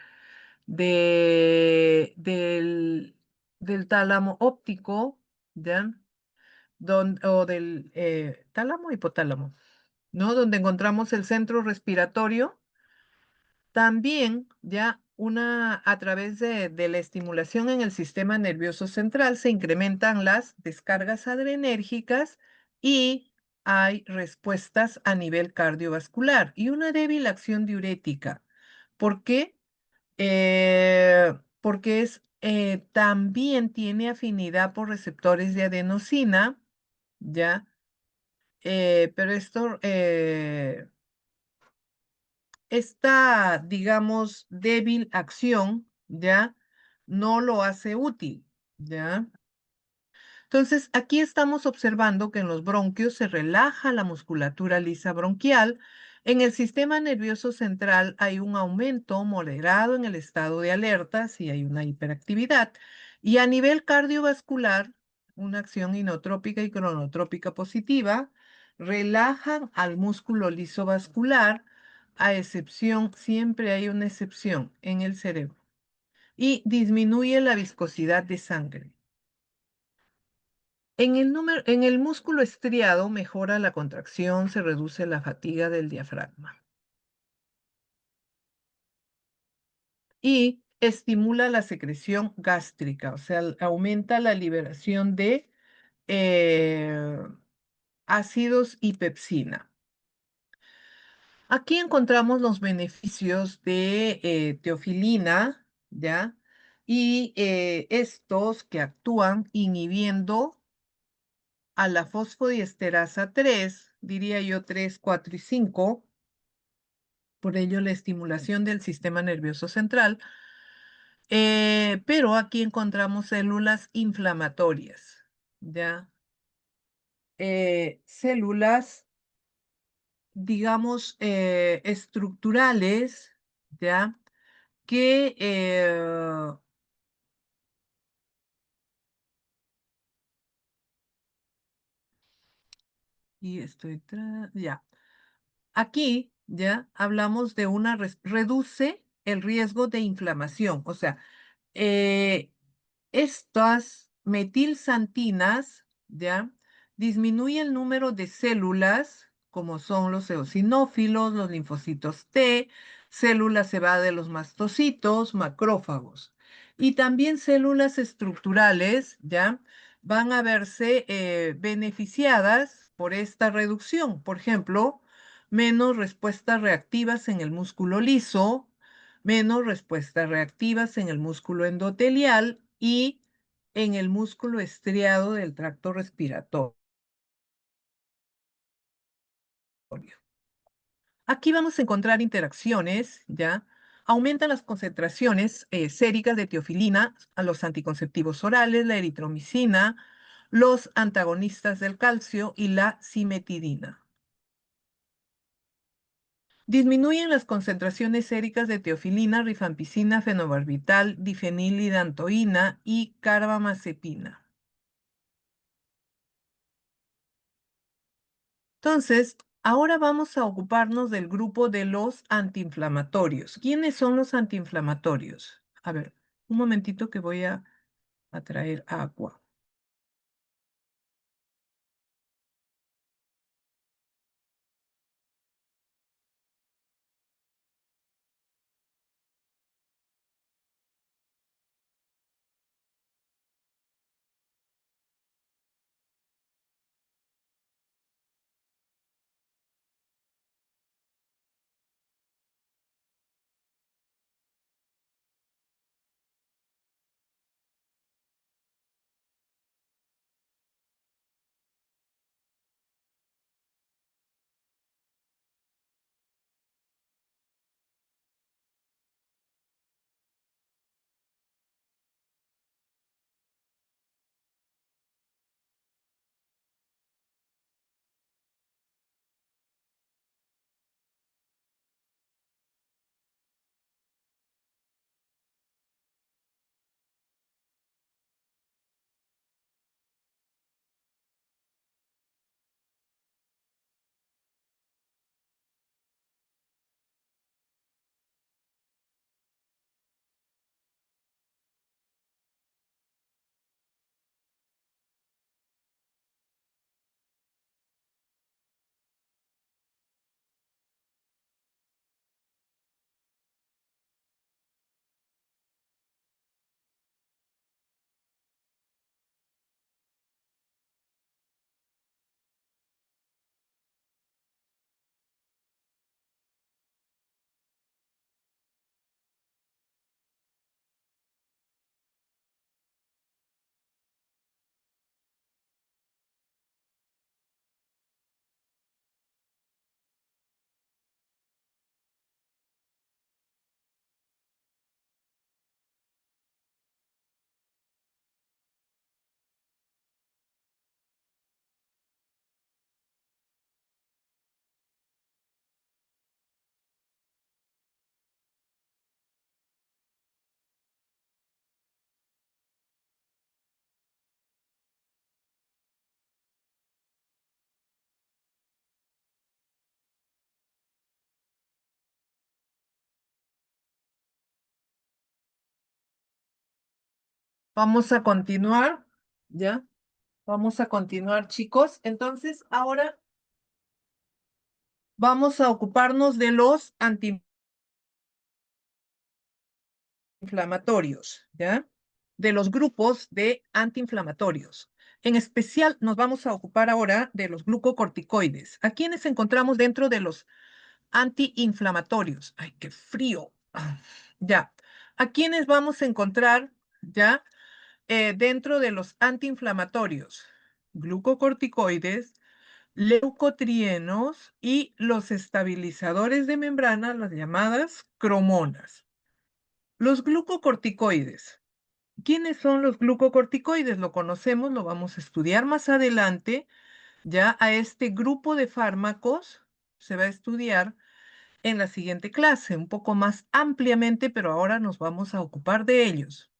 tálamo óptico, ¿ya? O del tálamo hipotálamo, ¿no? Donde encontramos el centro respiratorio. También ya a través de la estimulación en el sistema nervioso central se incrementan las descargas adrenérgicas y hay respuestas a nivel cardiovascular y una débil acción diurética. ¿Por qué? Porque también tiene afinidad por receptores de adenosina, ¿ya? Pero esta, digamos, débil acción, ¿ya? No lo hace útil, ¿ya? Entonces, aquí estamos observando que en los bronquios se relaja la musculatura lisa bronquial En el sistema nervioso central hay un aumento moderado en el estado de alerta si hay una hiperactividad. Y a nivel cardiovascular, una acción inotrópica y cronotrópica positiva relajan al músculo liso vascular, a excepción, siempre hay una excepción en el cerebro, y disminuye la viscosidad de sangre. En el músculo estriado mejora la contracción, se reduce la fatiga del diafragma y estimula la secreción gástrica, o sea, aumenta la liberación de eh, ácidos y pepsina. Aquí encontramos los beneficios de teofilina, ¿ya? Y estos que actúan inhibiendo a la fosfodiesterasa 3, diría yo 3, 4 y 5, por ello la estimulación del sistema nervioso central, pero aquí encontramos células inflamatorias, ¿ya? Células, digamos, estructurales, ¿ya? Que y estoy ya. Aquí ya hablamos de una reduce el riesgo de inflamación, o sea, eh, estas metilsantinas, ¿ya? Disminuye el número de células, como son los eosinófilos, los linfocitos T, células cebada de los mastocitos, macrófagos. Y también células estructurales, ¿ya? Van a verse beneficiadas por esta reducción. Por ejemplo, menos respuestas reactivas en el músculo liso, menos respuestas reactivas en el músculo endotelial y en el músculo estriado del tracto respiratorio. Aquí vamos a encontrar interacciones, ¿ya? Aumentan las concentraciones séricas de teofilina a los anticonceptivos orales, la eritromicina, los antagonistas del calcio y la cimetidina. Disminuyen las concentraciones séricas de teofilina, rifampicina, fenobarbital, difenilidantoína y carbamazepina. Entonces, ahora vamos a ocuparnos del grupo de los antiinflamatorios. ¿Quiénes son los antiinflamatorios? A ver, un momentito que voy a traer agua. Vamos a continuar, ¿ya? Vamos a continuar, chicos. Entonces, ahora vamos a ocuparnos de los antiinflamatorios, ¿ya? De los grupos de antiinflamatorios. En especial, nos vamos a ocupar ahora de los glucocorticoides. ¿A quiénes encontramos dentro de los antiinflamatorios? ¡Ay, qué frío! Ya. ¿A quiénes vamos a encontrar, ya? Dentro de los antiinflamatorios, glucocorticoides, leucotrienos y los estabilizadores de membrana, las llamadas cromonas. Los glucocorticoides. ¿Quiénes son los glucocorticoides? Lo conocemos, lo vamos a estudiar más adelante. Ya a este grupo de fármacos se va a estudiar en la siguiente clase, un poco más ampliamente, pero ahora nos vamos a ocupar de ellos.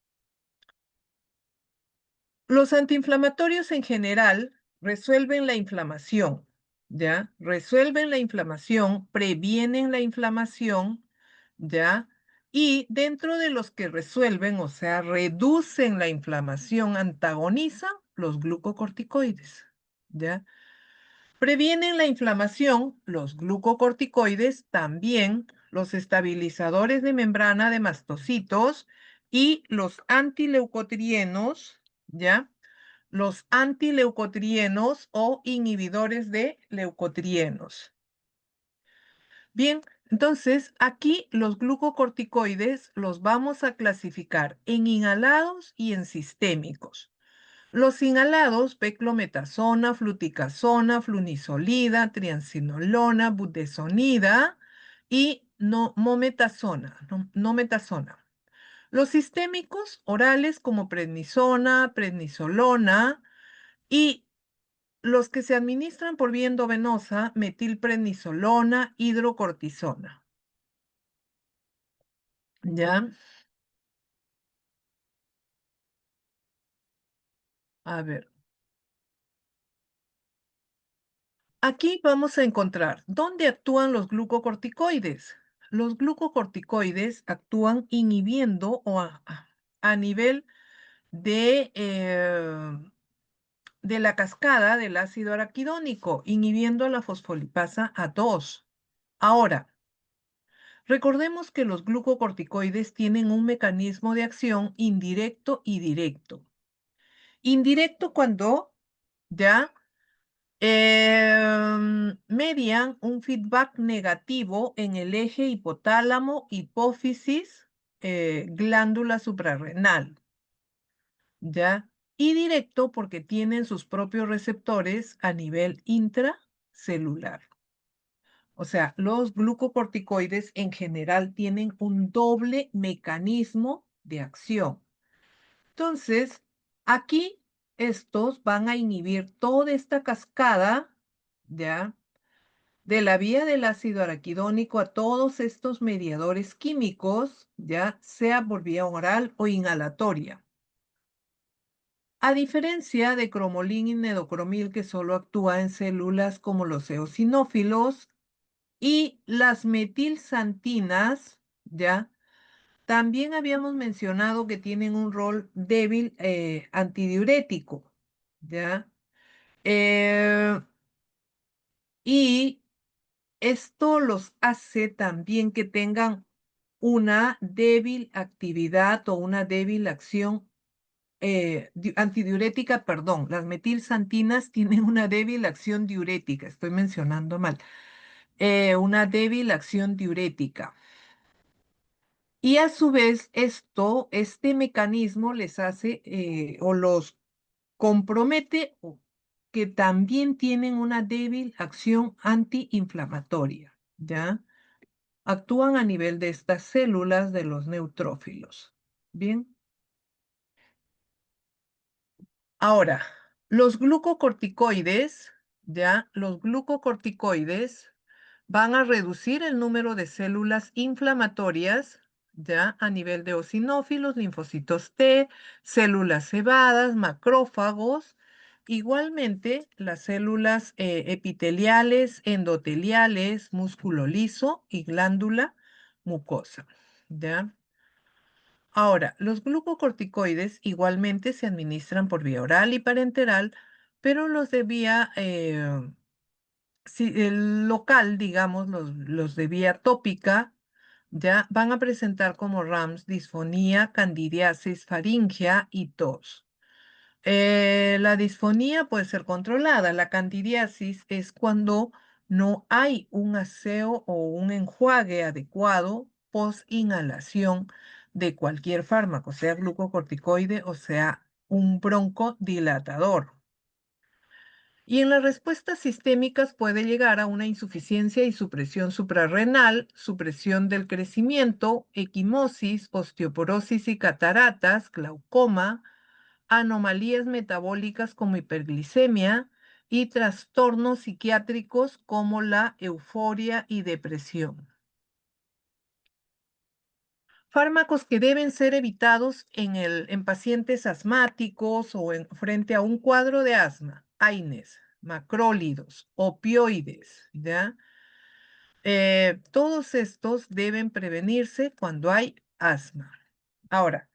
Los antiinflamatorios en general resuelven la inflamación, ¿ya? Resuelven la inflamación, previenen la inflamación, ¿ya? Y dentro de los que resuelven, o sea, reducen la inflamación, antagonizan los glucocorticoides, ¿ya? Previenen la inflamación, los glucocorticoides, también los estabilizadores de membrana de mastocitos y los antileucotrienos, ¿ya? Los antileucotrienos o inhibidores de leucotrienos. Bien, entonces aquí los glucocorticoides los vamos a clasificar en inhalados y en sistémicos. Los inhalados, beclometasona, fluticasona, flunisolida, triancinolona, budesonida y nometasona. Los sistémicos orales como prednisona, prednisolona y los que se administran por vía endovenosa, metilprednisolona, hidrocortisona. ¿Ya? A ver. Aquí vamos a encontrar dónde actúan los glucocorticoides. Los glucocorticoides actúan inhibiendo o a nivel de la cascada del ácido araquidónico, inhibiendo la fosfolipasa A2. Ahora, recordemos que los glucocorticoides tienen un mecanismo de acción indirecto y directo. Indirecto cuando ya median un feedback negativo en el eje hipotálamo, hipófisis, glándula suprarrenal, ¿ya? Y directo porque tienen sus propios receptores a nivel intracelular. O sea, los glucocorticoides en general tienen un doble mecanismo de acción. Entonces, aquí estos van a inhibir toda esta cascada, ¿ya? De la vía del ácido araquidónico a todos estos mediadores químicos, ya sea por vía oral o inhalatoria. A diferencia de cromolín y nedocromil, que solo actúa en células como los eosinófilos, y las metilsantinas, ya, también habíamos mencionado que tienen un rol débil antidiurético, ¿ya? Y esto los hace también que tengan una débil actividad o una débil acción antidiurética, perdón, las metilsantinas tienen una débil acción diurética, estoy mencionando mal, una débil acción diurética. Y a su vez, este mecanismo les hace o los compromete que también tienen una débil acción antiinflamatoria, ¿ya? Actúan a nivel de estas células de los neutrófilos. Bien. Ahora, los glucocorticoides, ¿ya? Los glucocorticoides van a reducir el número de células inflamatorias, ya a nivel de eosinófilos, linfocitos T, células cebadas, macrófagos, igualmente las células epiteliales, endoteliales, músculo liso y glándula mucosa, ¿ya? Ahora, los glucocorticoides igualmente se administran por vía oral y parenteral, pero los de vía el local, digamos, los de vía tópica, ya van a presentar como RAMS disfonía, candidiasis faríngea y tos. La disfonía puede ser controlada. La candidiasis es cuando no hay un aseo o un enjuague adecuado post inhalación de cualquier fármaco, sea glucocorticoide o sea un broncodilatador. Y en las respuestas sistémicas puede llegar a una insuficiencia y supresión suprarrenal, supresión del crecimiento, equimosis, osteoporosis y cataratas, glaucoma, anomalías metabólicas como hiperglicemia y trastornos psiquiátricos como la euforia y depresión. Fármacos que deben ser evitados en pacientes asmáticos o frente a un cuadro de asma. AINES, macrólidos, opioides, ¿ya? Todos estos deben prevenirse cuando hay asma. Ahora,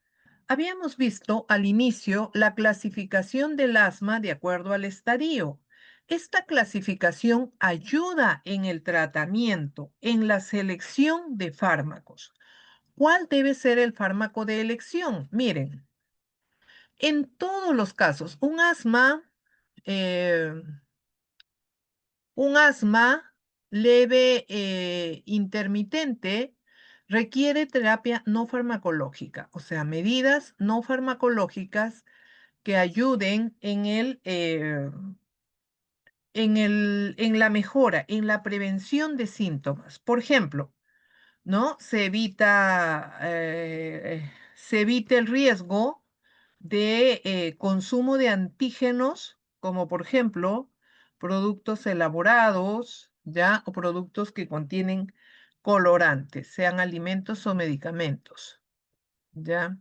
habíamos visto al inicio la clasificación del asma de acuerdo al estadio. Esta clasificación ayuda en el tratamiento, en la selección de fármacos. ¿Cuál debe ser el fármaco de elección? Miren, en todos los casos, eh, un asma leve intermitente requiere terapia no farmacológica, o sea, medidas no farmacológicas que ayuden en la mejora, en la prevención de síntomas. Por ejemplo, ¿no? Se evita el riesgo de consumo de antígenos, como por ejemplo productos elaborados, ¿ya? O productos que contienen colorantes, sean alimentos o medicamentos, ¿ya?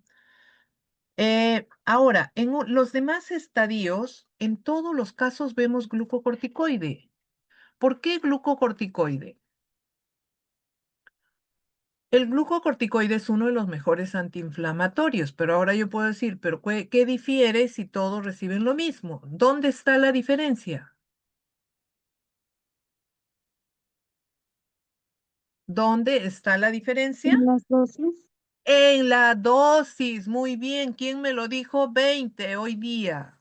Ahora, los demás estadios, en todos los casos vemos glucocorticoide. ¿Por qué glucocorticoide? El glucocorticoide es uno de los mejores antiinflamatorios, pero ahora yo puedo decir, pero ¿qué difiere si todos reciben lo mismo? ¿Dónde está la diferencia? ¿Dónde está la diferencia? En las dosis. En la dosis. Muy bien. ¿Quién me lo dijo? 20 hoy día.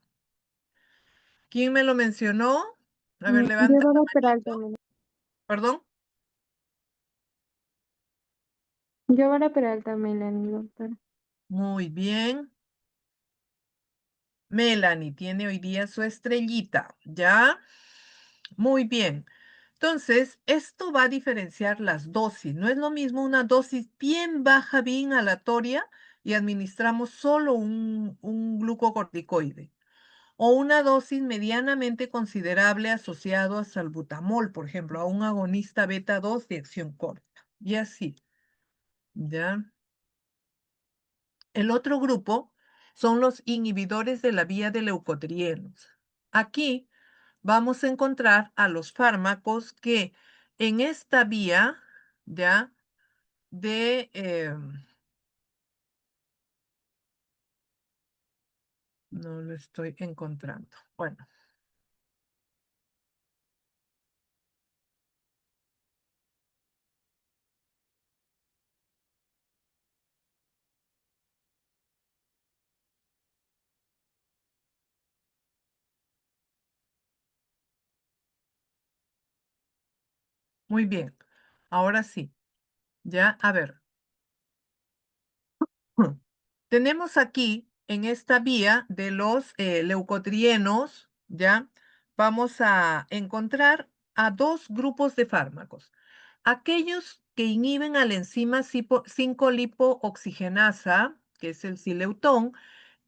¿Quién me lo mencionó? A ver, levanta la Bárbara Peralta, manito. Perdón. Bárbara Peralta, Melanie, doctora. Muy bien. Melanie tiene hoy día su estrellita, ¿ya? Muy bien. Entonces, esto va a diferenciar las dosis. No es lo mismo una dosis bien baja, bien aleatoria, y administramos solo un glucocorticoide. O una dosis medianamente considerable asociado a salbutamol, por ejemplo, a un agonista beta 2 de acción corta. Y así, ¿ya? El otro grupo son los inhibidores de la vía de leucotrienos. Aquí vamos a encontrar a los fármacos que en esta vía, ¿ya? No lo estoy encontrando. Bueno, muy bien. Ahora sí, ya, a ver. Tenemos aquí en esta vía de los leucotrienos, ¿ya? Vamos a encontrar a dos grupos de fármacos. Aquellos que inhiben a la enzima 5-lipooxigenasa, que es el sileutón,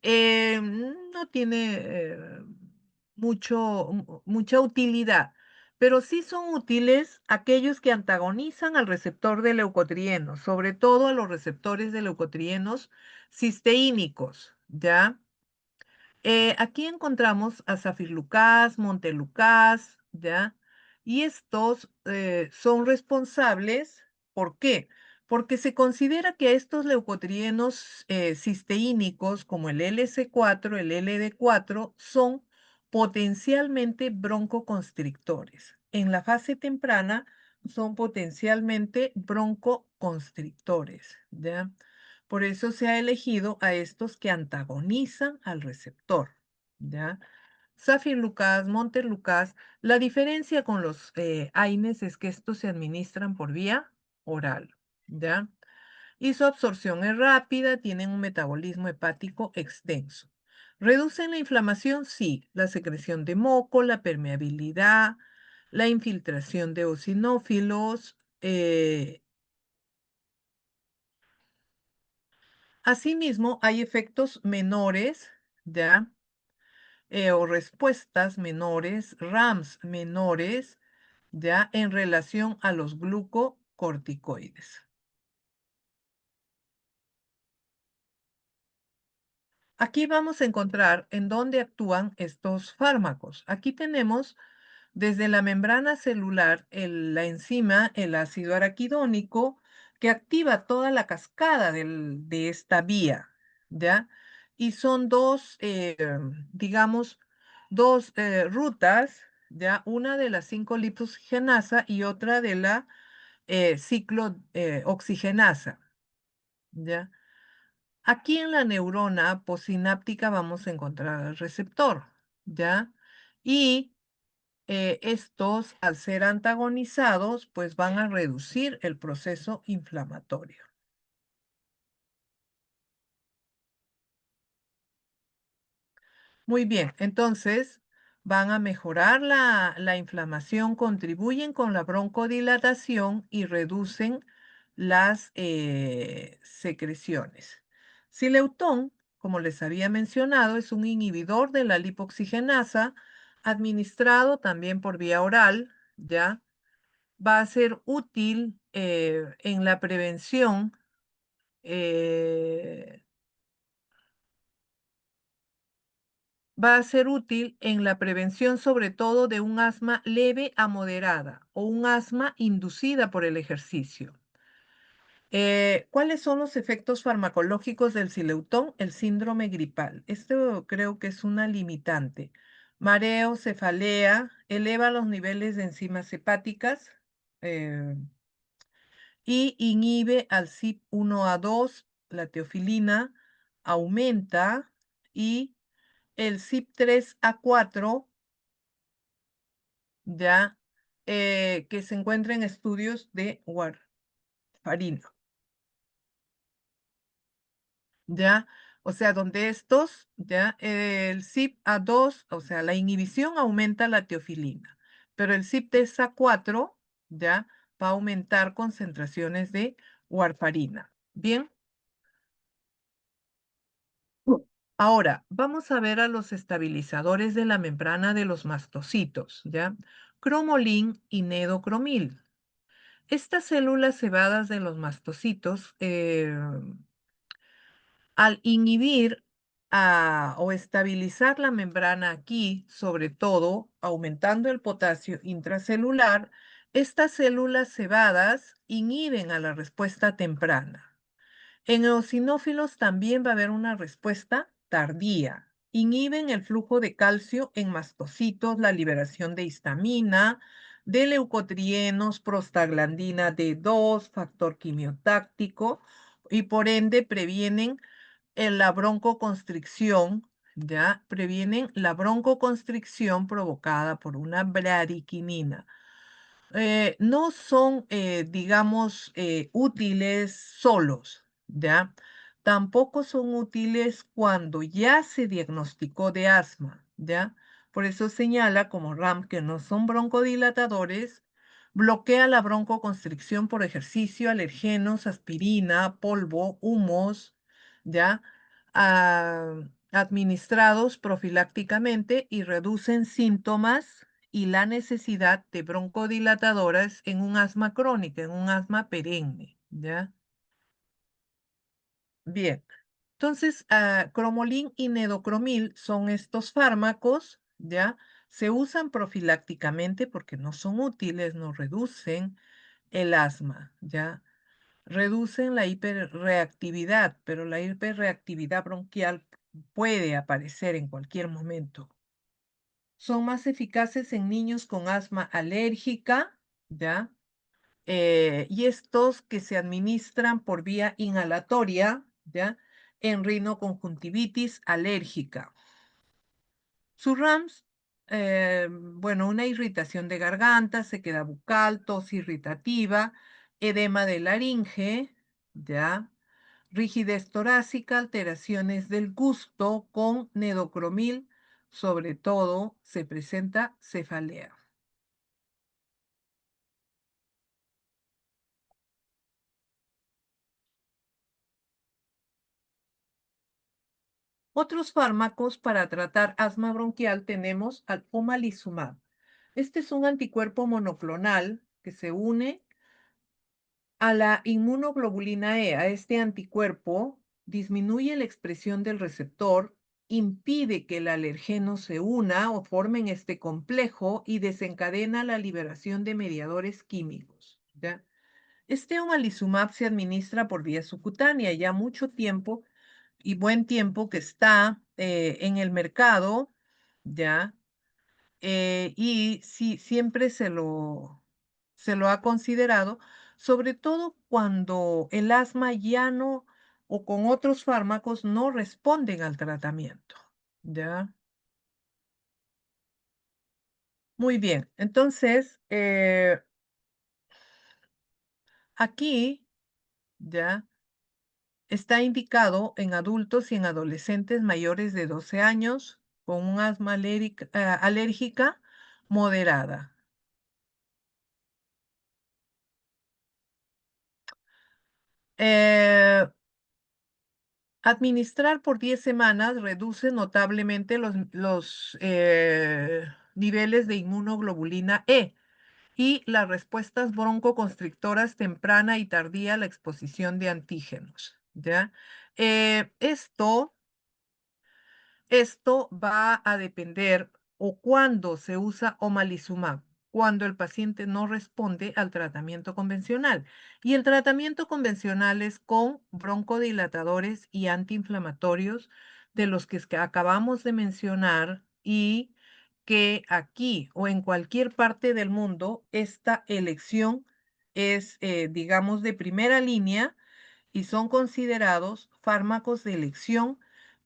no tiene mucha utilidad, pero sí son útiles aquellos que antagonizan al receptor de leucotrienos, sobre todo a los receptores de leucotrienos cisteínicos, ¿ya? Aquí encontramos a safirlucas, montelucas, ¿ya? Y estos son responsables, ¿por qué? porque se considera que estos leucotrienos cisteínicos como el LC4, el LD4, son potencialmente broncoconstrictores. En la fase temprana son potencialmente broncoconstrictores, ¿ya? Por eso se ha elegido a estos que antagonizan al receptor, ¿ya? Safir-Lucas, Monter-Lucas. La diferencia con los AINES es que estos se administran por vía oral, ¿ya? Y su absorción es rápida, tienen un metabolismo hepático extenso. ¿Reducen la inflamación? Sí. La secreción de moco, la permeabilidad, la infiltración de eosinófilos. Asimismo, hay efectos menores, ¿ya? O respuestas menores, RAMs menores, ¿ya? En relación a los glucocorticoides. Aquí vamos a encontrar en dónde actúan estos fármacos. Aquí tenemos desde la membrana celular la enzima, el ácido araquidónico, que activa toda la cascada de esta vía, ¿ya? Y son dos, digamos, dos rutas, ¿ya? Una de la 5-lipoxigenasa y otra de la ciclooxigenasa, ¿ya? Aquí en la neurona postsináptica vamos a encontrar el receptor, ¿ya? Y estos, al ser antagonizados, pues van a reducir el proceso inflamatorio. Muy bien, entonces van a mejorar la inflamación, contribuyen con la broncodilatación y reducen las secreciones. Sileutón, como les había mencionado, es un inhibidor de la lipoxigenasa administrado también por vía oral, ¿ya? Va a ser útil en la prevención sobre todo de un asma leve a moderada o un asma inducida por el ejercicio. ¿Cuáles son los efectos farmacológicos del sileutón? El síndrome gripal. Esto creo que es una limitante. Mareo, cefalea, eleva los niveles de enzimas hepáticas y inhibe al CYP1A2, la teofilina, aumenta y el CYP3A4, ya, que se encuentra en estudios de warfarina. ¿Ya? O sea, donde estos, ¿ya? El CYP A2, o sea, la inhibición aumenta la teofilina, pero el CYP3A4, ¿ya? Va a aumentar concentraciones de warfarina. ¿Bien? Ahora, vamos a ver a los estabilizadores de la membrana de los mastocitos, ¿ya? Cromolin y nedocromil. Estas células cebadas de los mastocitos, al inhibir o estabilizar la membrana aquí, sobre todo aumentando el potasio intracelular, estas células cebadas inhiben a la respuesta temprana. En eosinófilos también va a haber una respuesta tardía. Inhiben el flujo de calcio en mastocitos, la liberación de histamina, de leucotrienos, prostaglandina D2, factor quimiotáctico, y por ende previenen la broncoconstricción, ¿ya? Previenen la broncoconstricción provocada por una bradiquinina. No son, digamos, útiles solos, ¿ya? Tampoco son útiles cuando ya se diagnosticó de asma, ¿ya? Por eso señala como RAM que no son broncodilatadores, bloquea la broncoconstricción por ejercicio, alergenos, aspirina, polvo, humos, ¿ya? Administrados profilácticamente y reducen síntomas y la necesidad de broncodilatadoras en un asma crónica, en un asma perenne, ¿ya? Bien, entonces, cromolin y nedocromil son estos fármacos, ¿ya? Se usan profilácticamente porque no son útiles, no reducen el asma, ¿ya? reducen la hiperreactividad, pero la hiperreactividad bronquial puede aparecer en cualquier momento. Son más eficaces en niños con asma alérgica, ¿ya? Y estos que se administran por vía inhalatoria, ¿ya? En rinoconjuntivitis alérgica. Sus RAMs, bueno, una irritación de garganta, sequedad bucal, tos irritativa, edema de laringe, ¿ya? Rigidez torácica, alteraciones del gusto con nedocromil, sobre todo se presenta cefalea. Otros fármacos para tratar asma bronquial tenemos al omalizumab. Este es un anticuerpo monoclonal que se une a la inmunoglobulina E. A este anticuerpo disminuye la expresión del receptor, impide que el alergeno se una o formen este complejo y desencadena la liberación de mediadores químicos, ¿ya? Este omalizumab se administra por vía subcutánea ya mucho tiempo y buen tiempo que está en el mercado, ¿ya? Y sí, siempre se lo ha considerado, sobre todo cuando el asma ya no, o con otros fármacos, no responden al tratamiento, ¿ya? Muy bien, entonces, aquí, ¿ya? Está indicado en adultos y en adolescentes mayores de 12 años con un asma alérgica moderada. Eh, Administrar por 10 semanas reduce notablemente los niveles de inmunoglobulina E y las respuestas broncoconstrictoras temprana y tardía a la exposición de antígenos, ¿ya? Esto va a depender o cuando se usa omalizumab, cuando el paciente no responde al tratamiento convencional. Y el tratamiento convencional es con broncodilatadores y antiinflamatorios de los que acabamos de mencionar y que aquí o en cualquier parte del mundo esta elección es, digamos, de primera línea y son considerados fármacos de elección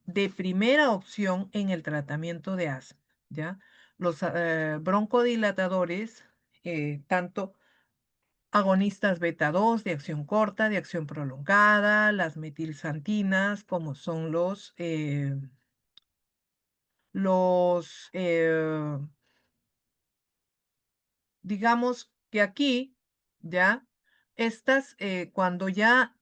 de primera opción en el tratamiento de asma, ¿ya? Los broncodilatadores, tanto agonistas beta 2 de acción corta, de acción prolongada, las metilsantinas, como son los digamos que aquí, ¿ya? Estas, cuando ya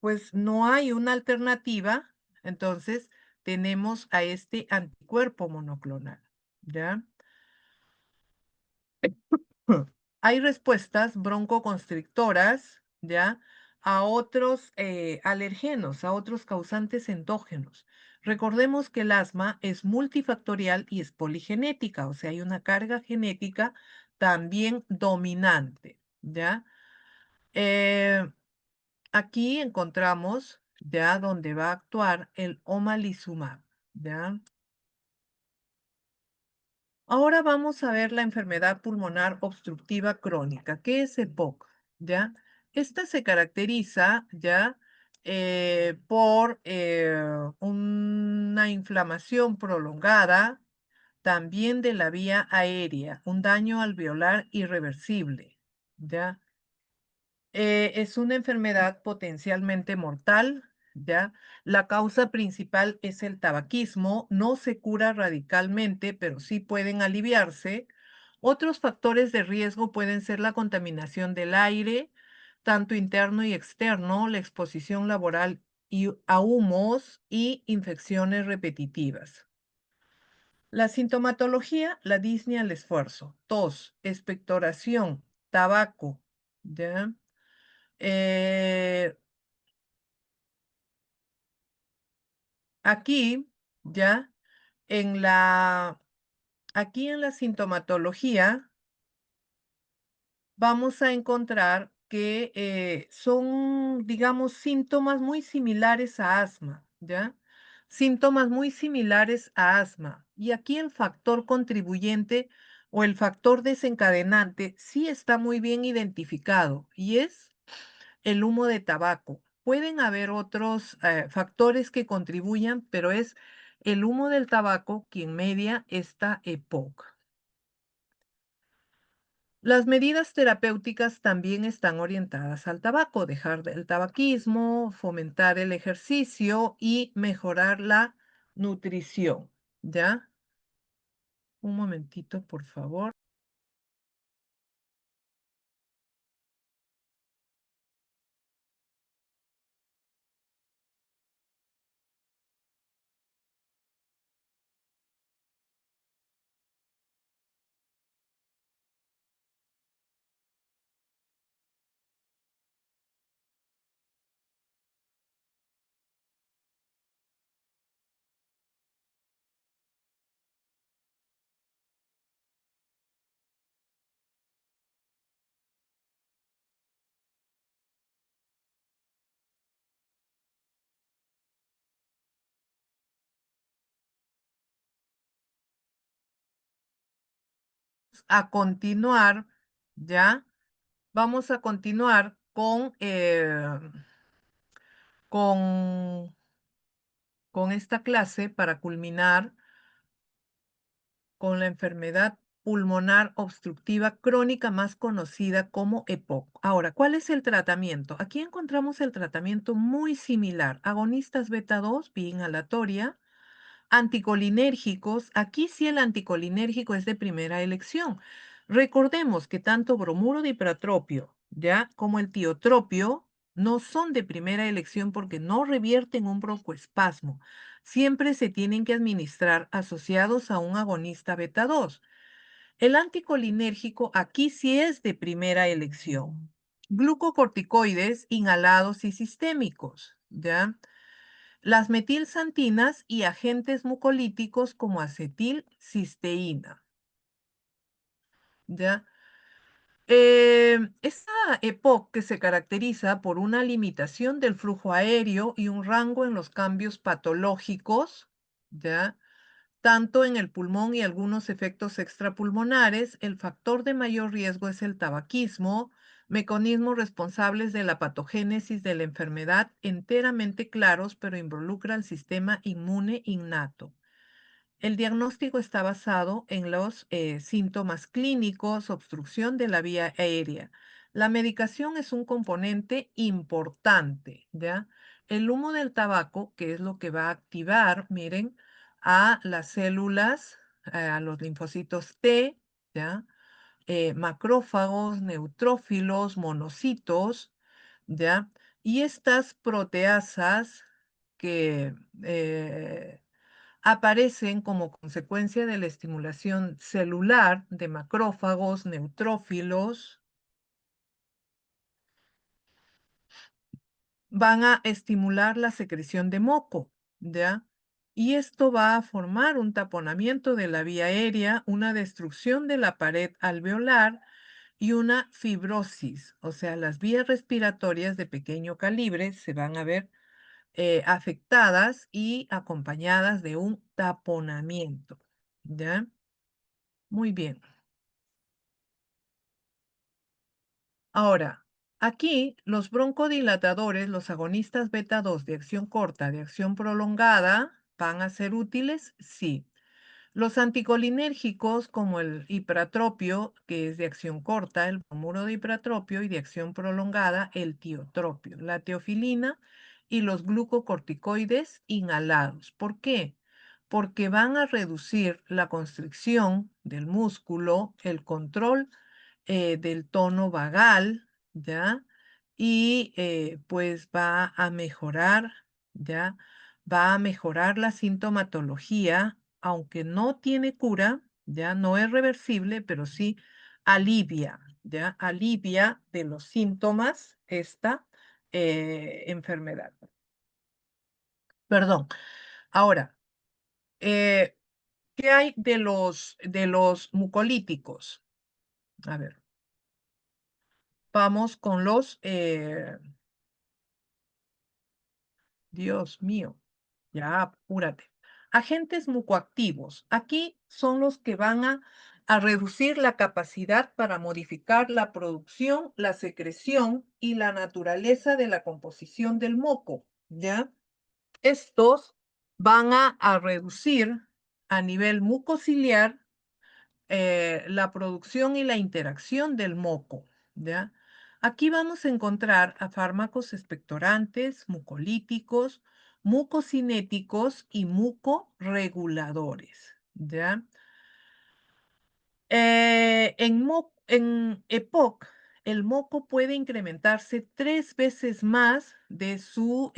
pues no hay una alternativa, entonces tenemos a este anticuerpo monoclonal, ¿ya? Hay respuestas broncoconstrictoras, ¿ya? A otros alergenos, a otros causantes endógenos. Recordemos que el asma es multifactorial y es poligenética, o sea, hay una carga genética también dominante, ¿ya? Eh, Aquí encontramos ya donde va a actuar el omalizumab, ¿ya? Ahora vamos a ver la enfermedad pulmonar obstructiva crónica. ¿Qué es EPOC? ¿Ya? Esta se caracteriza ya por una inflamación prolongada también de la vía aérea, un daño alveolar irreversible, ¿ya? Es una enfermedad potencialmente mortal, ¿ya? La causa principal es el tabaquismo, no se cura radicalmente, pero sí pueden aliviarse. Otros factores de riesgo pueden ser la contaminación del aire, tanto interno y externo, la exposición laboral a humos y infecciones repetitivas. La sintomatología, la disnea al esfuerzo, tos, expectoración, tabaco, ¿ya? Eh, Aquí, ya, en la, aquí en la sintomatología vamos a encontrar que son, digamos, síntomas muy similares a asma, ¿ya? Síntomas muy similares a asma. Y aquí el factor contribuyente o el factor desencadenante sí está muy bien identificado y es el humo de tabaco. Pueden haber otros factores que contribuyan, pero es el humo del tabaco quien media esta EPOC. Las medidas terapéuticas también están orientadas al tabaco, dejar el tabaquismo, fomentar el ejercicio y mejorar la nutrición, ¿ya? Un momentito, por favor. A continuar, ¿ya? Vamos a continuar con, con esta clase para culminar con la enfermedad pulmonar obstructiva crónica más conocida como EPOC. Ahora, ¿cuál es el tratamiento? Aquí encontramos el tratamiento muy similar. Agonistas beta 2, vía inhalatoria, anticolinérgicos. Aquí sí el anticolinérgico es de primera elección. Recordemos que tanto bromuro de hipratropio, ¿ya? Como el tiotropio no son de primera elección porque no revierten un broncoespasmo. Siempre se tienen que administrar asociados a un agonista beta 2. El anticolinérgico aquí sí es de primera elección. Glucocorticoides inhalados y sistémicos, ¿ya? Las metilsantinas y agentes mucolíticos como acetilcisteína, ¿ya? Esta EPOC que se caracteriza por una limitación del flujo aéreo y un rango en los cambios patológicos, ¿ya? Tanto en el pulmón y algunos efectos extrapulmonares, el factor de mayor riesgo es el tabaquismo, mecanismos responsables de la patogénesis de la enfermedad enteramente claros, pero involucra al sistema inmune innato. El diagnóstico está basado en los síntomas clínicos, obstrucción de la vía aérea. La medicación es un componente importante, ¿ya? El humo del tabaco, que es lo que va a activar, miren, a las células, a los linfocitos T, ¿ya? Macrófagos, neutrófilos, monocitos, ¿ya? Y estas proteasas que aparecen como consecuencia de la estimulación celular de macrófagos, neutrófilos, van a estimular la secreción de moco, ¿ya? Y esto va a formar un taponamiento de la vía aérea, una destrucción de la pared alveolar y una fibrosis, o sea, las vías respiratorias de pequeño calibre se van a ver afectadas y acompañadas de un taponamiento, ¿ya? Muy bien. Ahora, aquí los broncodilatadores, los agonistas beta 2 de acción corta, de acción prolongada, ¿van a ser útiles? Sí. Los anticolinérgicos como el hipratropio, que es de acción corta, el bromuro de hipratropio y de acción prolongada, el tiotropio, la teofilina y los glucocorticoides inhalados. ¿Por qué? Porque van a reducir la constricción del músculo, el control del tono vagal, ¿ya? Y pues va a mejorar, ¿ya? Va a mejorar la sintomatología, aunque no tiene cura, ya no es reversible, pero sí alivia, ¿ya? Alivia de los síntomas esta enfermedad. Perdón. Ahora, eh, ¿qué hay de los mucolíticos? A ver. vamos con los, Dios mío, ya apúrate. Agentes mucoactivos. Aquí son los que van a reducir la capacidad para modificar la producción, la secreción y la naturaleza de la composición del moco, ¿ya? Estos van a reducir a nivel mucociliar la producción y la interacción del moco, ¿ya? Aquí vamos a encontrar a fármacos expectorantes, mucolíticos, mucocinéticos y mucorreguladores, ¿ya? En EPOC, el moco puede incrementarse 3 veces más de su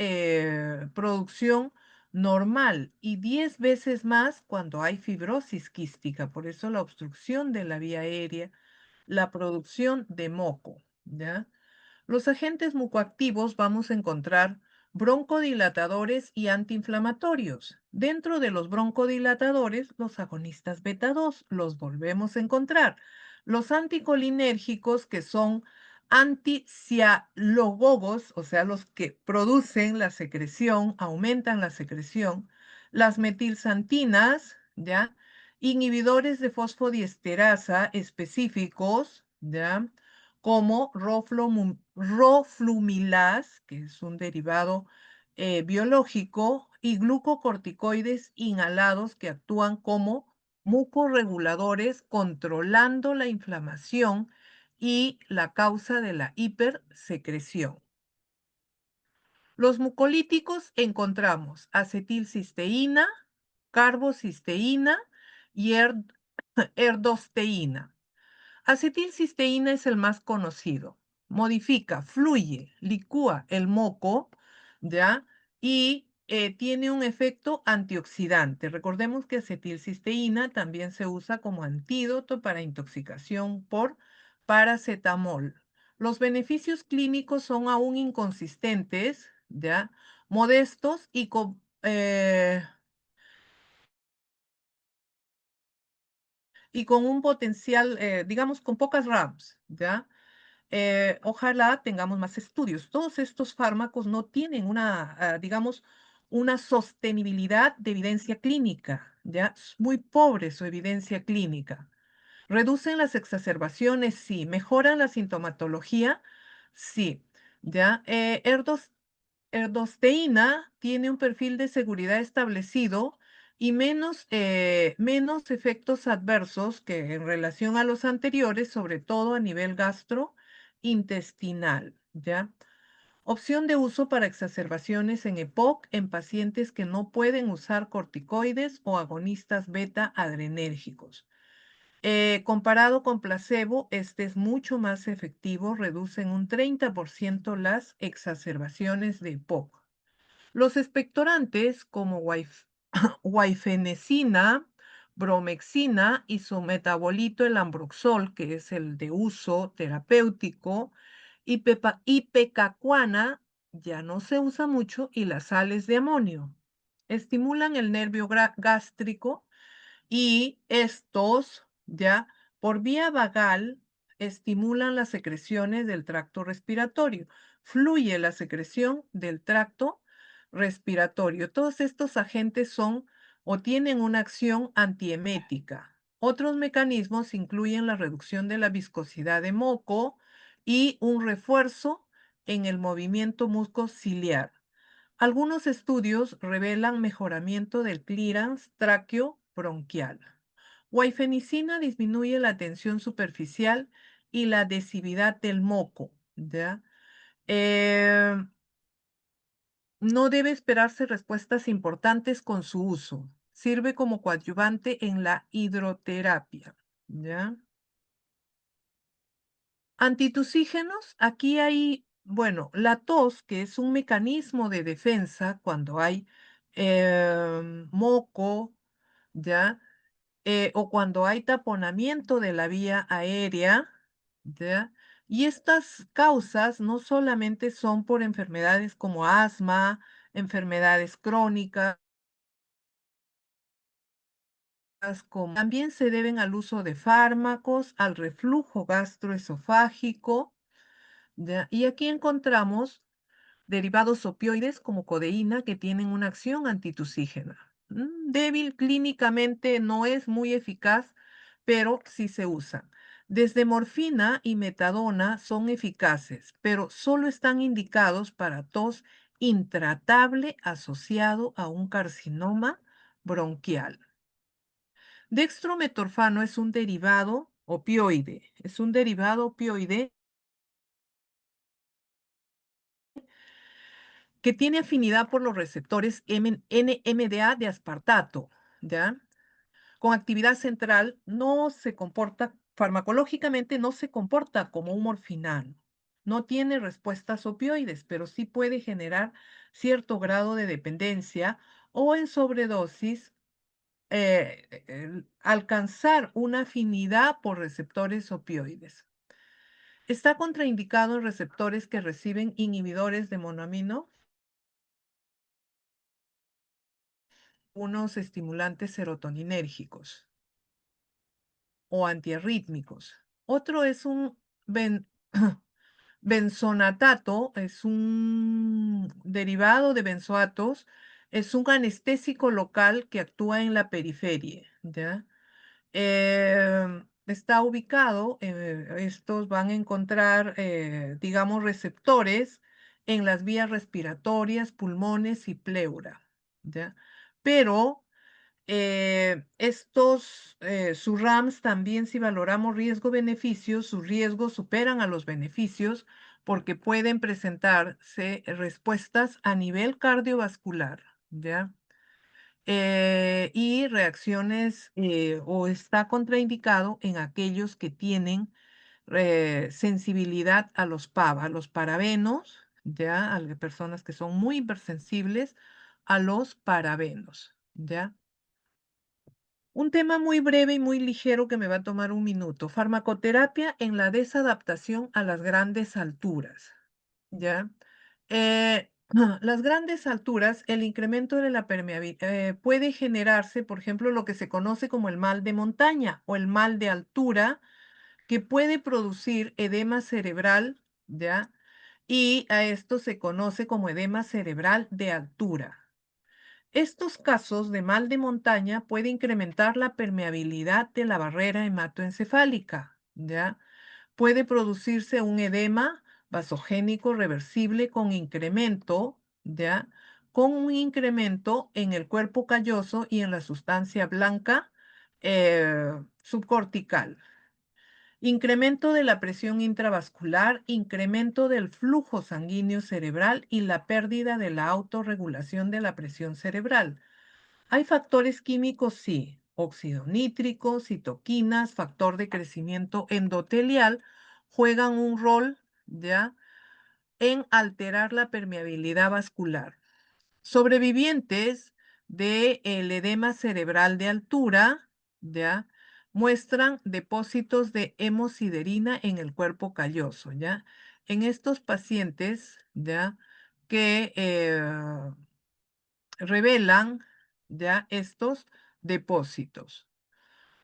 producción normal y 10 veces más cuando hay fibrosis quística. Por eso la obstrucción de la vía aérea, la producción de moco, ¿ya? Los agentes mucoactivos vamos a encontrar broncodilatadores y antiinflamatorios. Dentro de los broncodilatadores, los agonistas beta 2 los volvemos a encontrar. Los anticolinérgicos, que son anticialogogos, o sea, los que producen la secreción, aumentan la secreción. Las metilsantinas, ¿ya? Inhibidores de fosfodiesterasa específicos, ¿ya? Como roflumilaz, que es un derivado biológico, y glucocorticoides inhalados que actúan como mucorreguladores, controlando la inflamación y la causa de la hipersecreción. Los mucolíticos encontramos acetilcisteína, carbocisteína y erdosteína. Acetilcisteína es el más conocido. Modifica, fluye, licúa el moco, ¿ya? Y tiene un efecto antioxidante. Recordemos que acetilcisteína también se usa como antídoto para intoxicación por paracetamol. Los beneficios clínicos son aún inconsistentes, ¿ya? Modestos y con un potencial, digamos, con pocas RAMs, ¿ya? Ojalá tengamos más estudios. Todos estos fármacos no tienen digamos, una sostenibilidad de evidencia clínica, ¿ya? Es muy pobre su evidencia clínica. ¿Reducen las exacerbaciones? Sí. ¿Mejoran la sintomatología? Sí. ¿Ya? Erdosteína tiene un perfil de seguridad establecido y menos efectos adversos que en relación a los anteriores, sobre todo a nivel gastrointestinal, ¿ya? Opción de uso para exacerbaciones en EPOC en pacientes que no pueden usar corticoides o agonistas beta adrenérgicos. Comparado con placebo, este es mucho más efectivo, reduce en un 30% las exacerbaciones de EPOC. Los expectorantes como guaifenesina, bromexina y su metabolito el ambroxol, que es el de uso terapéutico, y ipecacuana ya no se usa mucho, y las sales de amonio. Estimulan el nervio gástrico y estos ya por vía vagal estimulan las secreciones del tracto respiratorio. Fluye la secreción del tracto respiratorio. Todos estos agentes son o tienen una acción antiemética. Otros mecanismos incluyen la reducción de la viscosidad de moco y un refuerzo en el movimiento muscociliar. Algunos estudios revelan mejoramiento del clearance tráqueo-bronquial. Guaifenicina disminuye la tensión superficial y la adhesividad del moco, ¿ya? No debe esperarse respuestas importantes con su uso. Sirve como coadyuvante en la hidroterapia, ¿ya? Antitusígenos, aquí hay, bueno, la tos, que es un mecanismo de defensa cuando hay moco, ¿ya? O cuando hay taponamiento de la vía aérea, ¿ya? Y estas causas no solamente son por enfermedades como asma, enfermedades crónicas, como también se deben al uso de fármacos, al reflujo gastroesofágico, ¿ya? Y aquí encontramos derivados opioides como codeína que tienen una acción antitusígena. Débil clínicamente, no es muy eficaz, pero sí se usa. Desde morfina y metadona son eficaces, pero solo están indicados para tos intratable asociado a un carcinoma bronquial. Dextrometorfano es un derivado opioide. Es un derivado opioide que tiene afinidad por los receptores NMDA de aspartato, ¿ya? Con actividad central, no se comporta, farmacológicamente no se comporta como un morfinano. No tiene respuestas opioides, pero sí puede generar cierto grado de dependencia o en sobredosis alcanzar una afinidad por receptores opioides. Está contraindicado en receptores que reciben inhibidores de monoamino, unos estimulantes serotoninérgicos o antiarrítmicos. Otro es un benzonatato, es un derivado de benzoatos, es un anestésico local que actúa en la periferia, ¿ya? Está ubicado, estos van a encontrar, digamos, receptores en las vías respiratorias, pulmones y pleura, ¿ya? Pero sus RAMs también, si valoramos riesgo-beneficio, sus riesgos superan a los beneficios porque pueden presentarse respuestas a nivel cardiovascular, ¿ya? Y reacciones o está contraindicado en aquellos que tienen sensibilidad a los PAB, a los parabenos, ¿ya? A las personas que son muy hipersensibles a los parabenos, ¿ya? Un tema muy breve y muy ligero que me va a tomar un minuto. Farmacoterapia en la desadaptación a las grandes alturas. ¿Ya? Las grandes alturas, el incremento de la permeabilidad puede generarse, por ejemplo, lo que se conoce como el mal de montaña o el mal de altura, que puede producir edema cerebral, ¿ya? Y a esto se conoce como edema cerebral de altura. Estos casos de mal de montaña pueden incrementar la permeabilidad de la barrera hematoencefálica, ¿ya? Puede producirse un edema vasogénico reversible con incremento, ¿ya? Con un incremento en el cuerpo calloso y en la sustancia blanca subcortical. Incremento de la presión intravascular, incremento del flujo sanguíneo cerebral y la pérdida de la autorregulación de la presión cerebral. Hay factores químicos, sí, óxido nítrico, citoquinas, factor de crecimiento endotelial, juegan un rol, ¿ya?, en alterar la permeabilidad vascular. Sobrevivientes del edema cerebral de altura, ¿ya?, muestran depósitos de hemosiderina en el cuerpo calloso, ¿ya? En estos pacientes, ¿ya?, que revelan ya estos depósitos.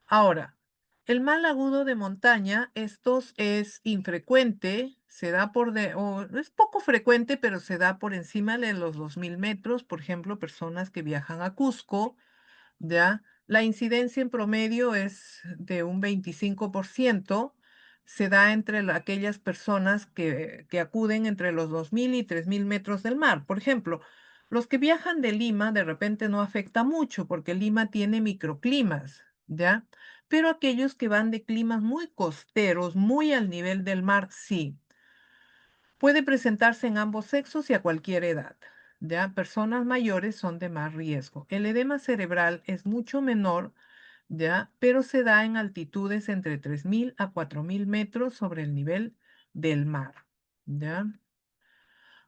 Ahora, el mal agudo de montaña, estos es infrecuente, se da o es poco frecuente, pero se da por encima de los 2000 metros, por ejemplo, personas que viajan a Cusco, ¿ya? La incidencia en promedio es de un 25%, se da entre aquellas personas que acuden entre los 2000 y 3000 metros del mar. Por ejemplo, los que viajan de Lima de repente no afecta mucho porque Lima tiene microclimas, ¿ya? Pero aquellos que van de climas muy costeros, muy al nivel del mar, sí. Puede presentarse en ambos sexos y a cualquier edad. ¿Ya? Personas mayores son de más riesgo. El edema cerebral es mucho menor, ¿ya? Pero se da en altitudes entre 3000 a 4000 metros sobre el nivel del mar, ¿ya?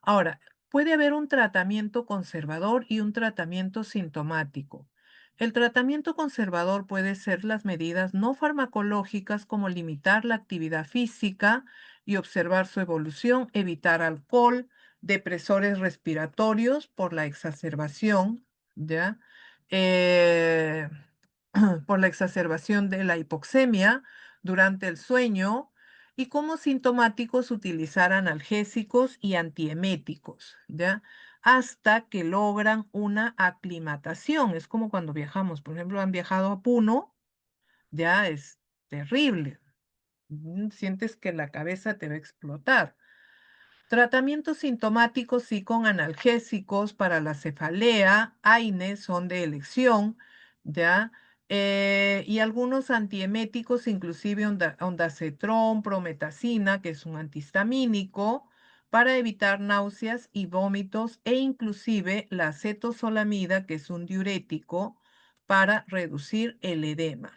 Ahora, puede haber un tratamiento conservador y un tratamiento sintomático. El tratamiento conservador puede ser las medidas no farmacológicas como limitar la actividad física y observar su evolución, evitar alcohol, depresores respiratorios por la exacerbación, ¿ya? Eh, por la exacerbación de la hipoxemia durante el sueño y como sintomáticos utilizar analgésicos y antieméticos, ¿ya? Hasta que logran una aclimatación. Es como cuando viajamos, por ejemplo, han viajado a Puno, ya es terrible. Sientes que la cabeza te va a explotar. Tratamientos sintomáticos sí con analgésicos para la cefalea, AINES son de elección, ¿ya? Y algunos antieméticos, inclusive ondansetron, prometacina, que es un antihistamínico, para evitar náuseas y vómitos, e inclusive la acetosolamida, que es un diurético, para reducir el edema.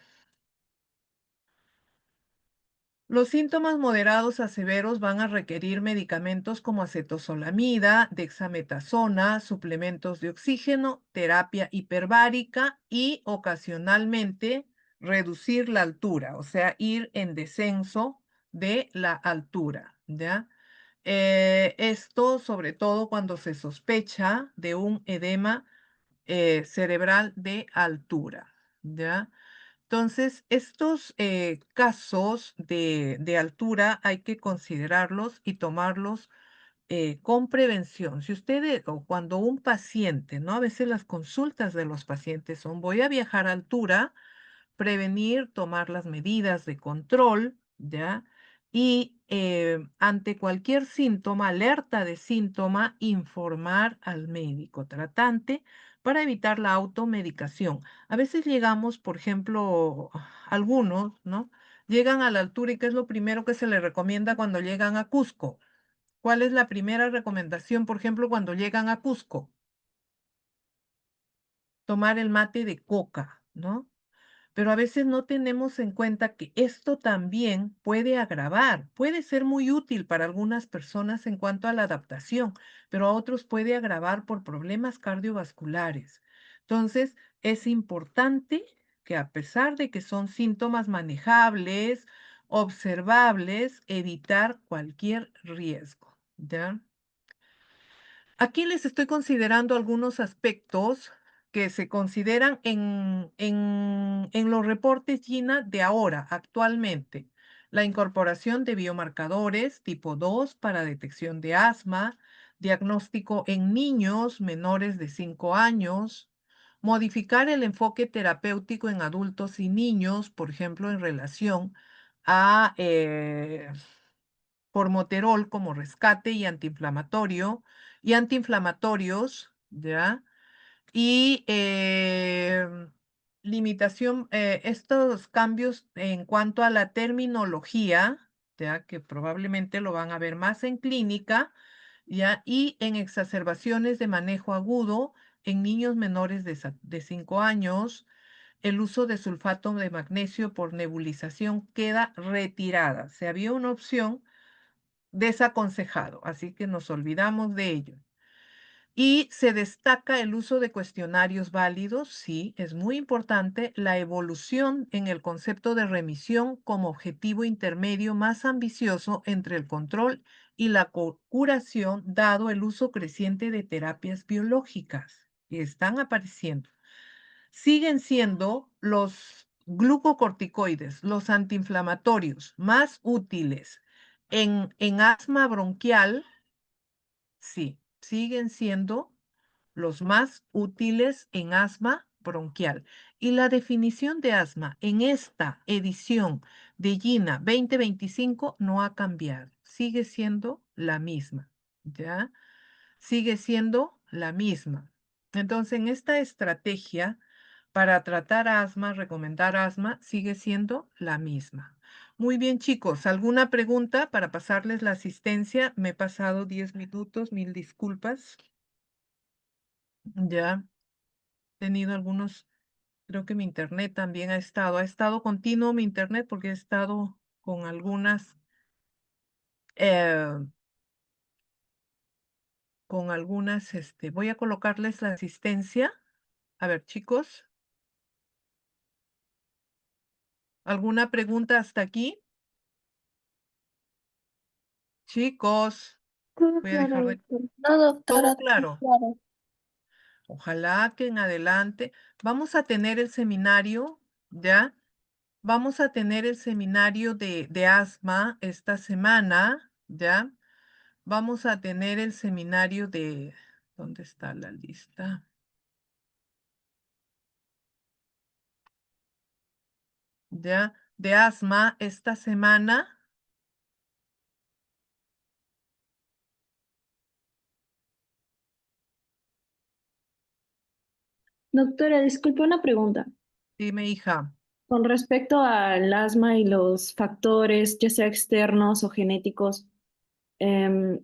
Los síntomas moderados a severos van a requerir medicamentos como acetosolamida, dexametasona, suplementos de oxígeno, terapia hiperbárica y ocasionalmente reducir la altura, o sea, ir en descenso de la altura, ¿ya? Esto sobre todo cuando se sospecha de un edema cerebral de altura, ¿ya? Entonces, estos casos de altura hay que considerarlos y tomarlos con prevención. Si usted o cuando un paciente, ¿no? A veces las consultas de los pacientes son, voy a viajar a altura, prevenir, tomar las medidas de control, ¿ya? Y ante cualquier síntoma, alerta de síntoma, informar al médico tratante para evitar la automedicación. A veces llegamos, por ejemplo, algunos, ¿no? Llegan a la altura y ¿qué es lo primero que se les recomienda cuando llegan a Cusco? ¿Cuál es la primera recomendación, por ejemplo, cuando llegan a Cusco? Tomar el mate de coca, ¿no? Pero a veces no tenemos en cuenta que esto también puede agravar, puede ser muy útil para algunas personas en cuanto a la adaptación, pero a otros puede agravar por problemas cardiovasculares. Entonces, es importante que a pesar de que son síntomas manejables, observables, evitar cualquier riesgo, ¿ya? Aquí les estoy considerando algunos aspectos que se consideran en los reportes Gina de ahora, actualmente. La incorporación de biomarcadores tipo 2 para detección de asma, diagnóstico en niños menores de 5 años, modificar el enfoque terapéutico en adultos y niños, por ejemplo, en relación a formoterol como rescate y antiinflamatorio y antiinflamatorios, ¿ya? Y limitación, estos cambios en cuanto a la terminología, ¿ya? Que probablemente lo van a ver más en clínica, ¿ya? Y en exacerbaciones de manejo agudo en niños menores de 5 años, el uso de sulfato de magnesio por nebulización queda retirada. Se había una opción desaconsejado, así que nos olvidamos de ello. Y se destaca el uso de cuestionarios válidos, sí, es muy importante, la evolución en el concepto de remisión como objetivo intermedio más ambicioso entre el control y la curación, dado el uso creciente de terapias biológicas que están apareciendo. Siguen siendo los glucocorticoides, los antiinflamatorios más útiles en asma bronquial, sí, siguen siendo los más útiles en asma bronquial. Y la definición de asma en esta edición de GINA 2025 no ha cambiado, sigue siendo la misma, ¿ya? Sigue siendo la misma. Entonces, en esta estrategia para tratar asma, recomendar asma, sigue siendo la misma. Muy bien, chicos, ¿alguna pregunta para pasarles la asistencia? Me he pasado 10 minutos, mil disculpas. Ya he tenido algunos, creo que mi internet también ha estado continuo mi internet porque he estado con eh, voy a colocarles la asistencia. A ver, chicos, ¿alguna pregunta hasta aquí? Chicos, Todo voy a claro, dejar de... doctora. No, Todo doctora, todo claro. claro. Ojalá que en adelante vamos a tener el seminario, ¿ya? Vamos a tener el seminario de asma esta semana, ¿ya? Vamos a tener el seminario de... ¿Dónde está la lista? ¿Ya? De asma esta semana. Doctora, disculpe una pregunta. Dime, hija. Con respecto al asma y los factores, ya sea externos o genéticos, em,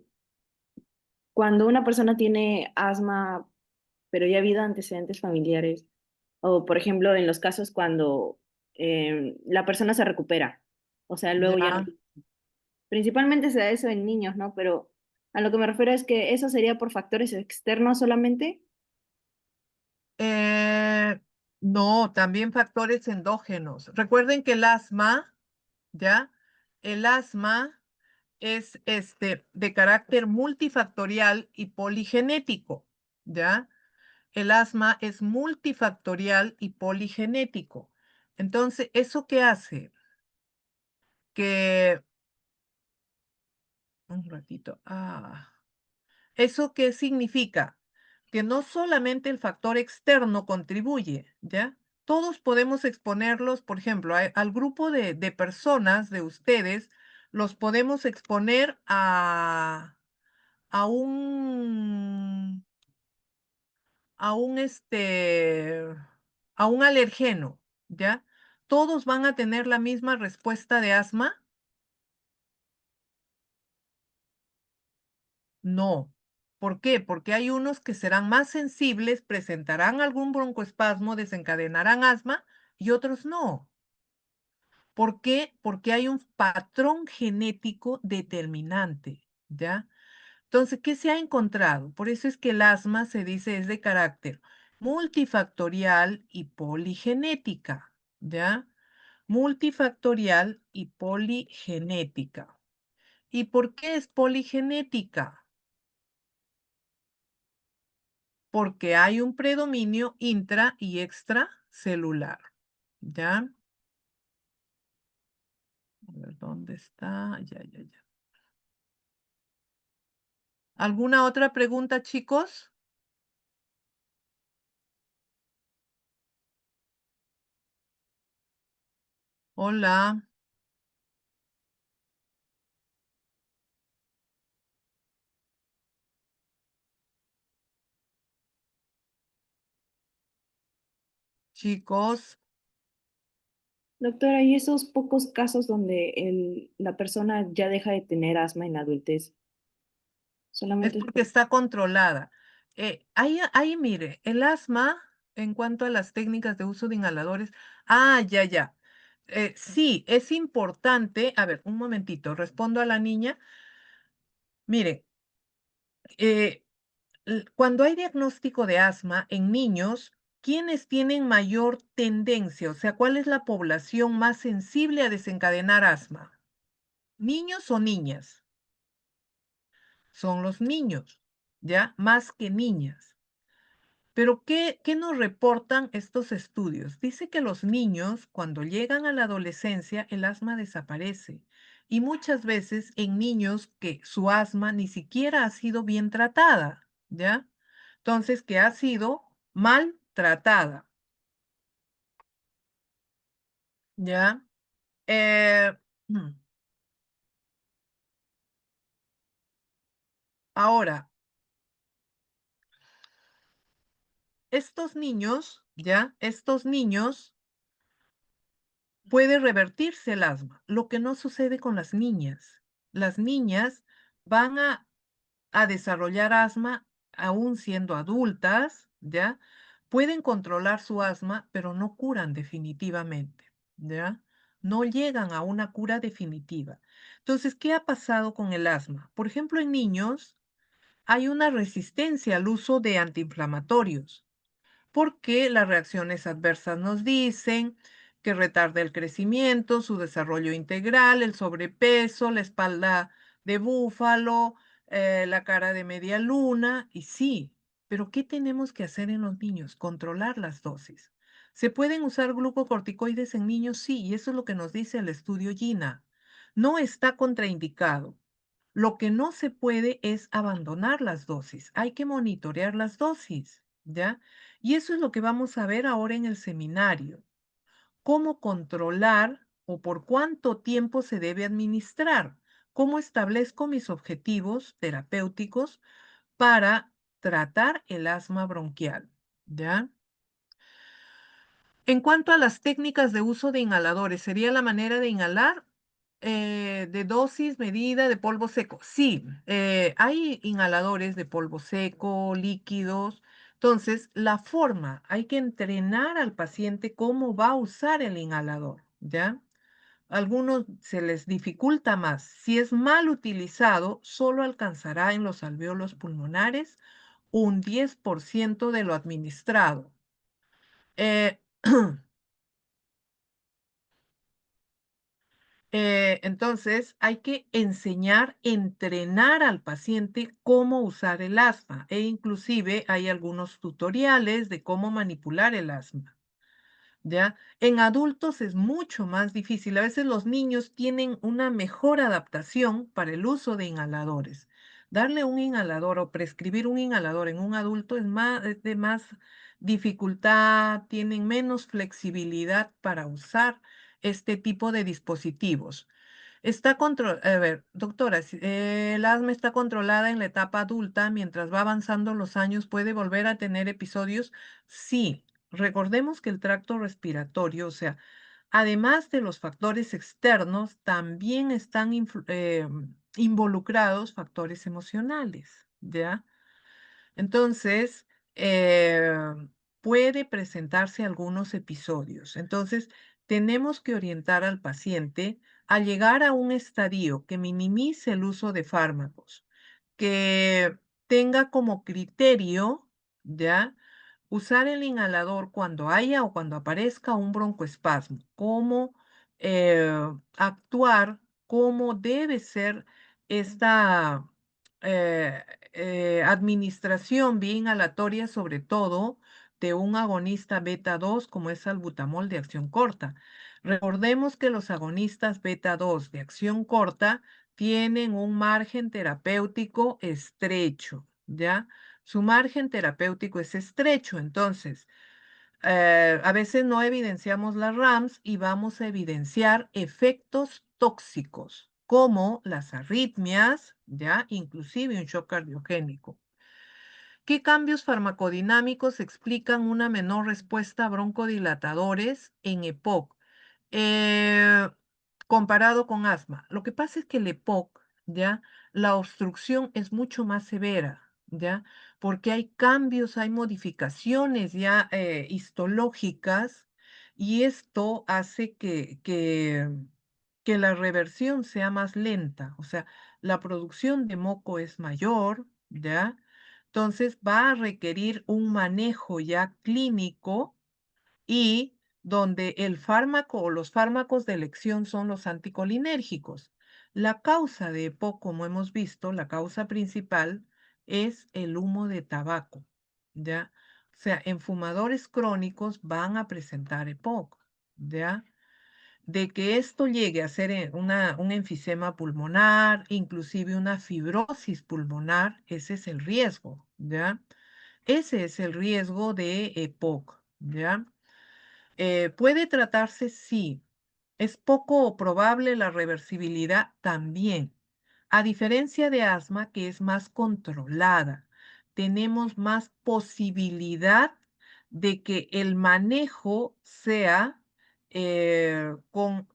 cuando una persona tiene asma, pero ya ha habido antecedentes familiares, o por ejemplo en los casos cuando la persona se recupera, o sea, luego ya no. Ya. Principalmente se da eso en niños, ¿no? Pero a lo que me refiero es que eso sería por factores externos solamente. Eh, no, también factores endógenos. Recuerden que el asma, ¿ya? El asma es de carácter multifactorial y poligenético, ¿ya? El asma es multifactorial y poligenético. Entonces, ¿eso qué hace? Que, un ratito, ¿eso qué significa? Que no solamente el factor externo contribuye, ¿ya? Todos podemos exponerlos, por ejemplo, al grupo de personas de ustedes, los podemos exponer a un, a un, a un alergeno, ¿ya? ¿Todos van a tener la misma respuesta de asma? No. ¿Por qué? Porque hay unos que serán más sensibles, presentarán algún broncoespasmo, desencadenarán asma y otros no. ¿Por qué? Porque hay un patrón genético determinante, ¿ya? Entonces, ¿qué se ha encontrado? Por eso es que el asma se dice es de carácter multifactorial y poligenética, ¿ya? Multifactorial y poligenética. ¿Y por qué es poligenética? Porque hay un predominio intra y extracelular, ¿ya? A ver, ¿dónde está? Ya. ¿Alguna otra pregunta, chicos? Hola, chicos. Doctora, ¿y esos pocos casos donde la persona ya deja de tener asma en la adultez? Es Solamente es porque por... está controlada. Ahí, mire, el asma, en cuanto a las técnicas de uso de inhaladores. Ya. Sí, es importante. A ver, un momentito, respondo a la niña. Mire, eh, cuando hay diagnóstico de asma en niños, ¿quiénes tienen mayor tendencia? O sea, ¿cuál es la población más sensible a desencadenar asma? ¿Niños o niñas? Son los niños, ¿ya? Más que niñas. Pero ¿qué nos reportan estos estudios? Dice que los niños, cuando llegan a la adolescencia, el asma desaparece. Y muchas veces en niños que su asma ni siquiera ha sido bien tratada, ¿ya? Entonces, que ha sido mal tratada, ¿ya? Eh, mm, ahora, estos niños, ¿ya? Estos niños puede revertirse el asma, lo que no sucede con las niñas. Las niñas van a desarrollar asma aún siendo adultas, ¿ya? Pueden controlar su asma, pero no curan definitivamente, ¿ya? No llegan a una cura definitiva. Entonces, ¿qué ha pasado con el asma? Por ejemplo, en niños hay una resistencia al uso de antiinflamatorios porque las reacciones adversas nos dicen que retarda el crecimiento, su desarrollo integral, el sobrepeso, la espalda de búfalo, la cara de media luna, y sí, pero ¿qué tenemos que hacer en los niños? Controlar las dosis. ¿Se pueden usar glucocorticoides en niños? Sí, y eso es lo que nos dice el estudio GINA. No está contraindicado. Lo que no se puede es abandonar las dosis. Hay que monitorear las dosis, ¿ya? Y eso es lo que vamos a ver ahora en el seminario. Cómo controlar o por cuánto tiempo se debe administrar. Cómo establezco mis objetivos terapéuticos para tratar el asma bronquial, ¿ya? En cuanto a las técnicas de uso de inhaladores, ¿sería la manera de inhalar de dosis, medida, de polvo seco? Sí, hay inhaladores de polvo seco, líquidos. Entonces, la forma, hay que entrenar al paciente cómo va a usar el inhalador, ¿ya? Algunos se les dificulta más. Si es mal utilizado, solo alcanzará en los alvéolos pulmonares un 10% de lo administrado. Eh, entonces, hay que enseñar, entrenar al paciente cómo usar el asma e inclusive hay algunos tutoriales de cómo manipular el asma. ¿Ya? En adultos es mucho más difícil. A veces los niños tienen una mejor adaptación para el uso de inhaladores. Darle un inhalador o prescribir un inhalador en un adulto es de más dificultad, tienen menos flexibilidad para usar este tipo de dispositivos. A ver, doctora, si, el asma está controlada en la etapa adulta, mientras va avanzando los años, ¿puede volver a tener episodios? Sí. Recordemos que el tracto respiratorio, o sea, además de los factores externos, también están involucrados factores emocionales, ¿ya? Entonces, puede presentarse algunos episodios. Entonces, tenemos que orientar al paciente a llegar a un estadio que minimice el uso de fármacos, que tenga como criterio, ¿ya? Usar el inhalador cuando haya o cuando aparezca un broncoespasmo, cómo actuar, cómo debe ser esta eh, administración vía inhalatoria, sobre todo de un agonista beta 2 como es salbutamol de acción corta. Recordemos que los agonistas beta 2 de acción corta tienen un margen terapéutico estrecho, ¿ya? Su margen terapéutico es estrecho, entonces a veces no evidenciamos las RAMs y vamos a evidenciar efectos tóxicos como las arritmias, ¿ya? Inclusive un shock cardiogénico. ¿Qué cambios farmacodinámicos explican una menor respuesta a broncodilatadores en EPOC? Eh, comparado con asma. Lo que pasa es que el EPOC, ¿ya? La obstrucción es mucho más severa, ¿ya? Porque hay cambios, hay modificaciones ya histológicas y esto hace que la reversión sea más lenta, o sea, la producción de moco es mayor, ¿ya? Entonces va a requerir un manejo ya clínico y donde el fármaco o los fármacos de elección son los anticolinérgicos. La causa de EPOC, como hemos visto, la causa principal es el humo de tabaco, ¿ya? O sea, en fumadores crónicos van a presentar EPOC, ¿ya? De que esto llegue a ser un enfisema pulmonar, inclusive una fibrosis pulmonar, ese es el riesgo, ¿ya? Ese es el riesgo de EPOC, ¿ya? ¿Puede tratarse? Sí. ¿Es poco probable la reversibilidad? También. A diferencia de asma, que es más controlada, tenemos más posibilidad de que el manejo sea con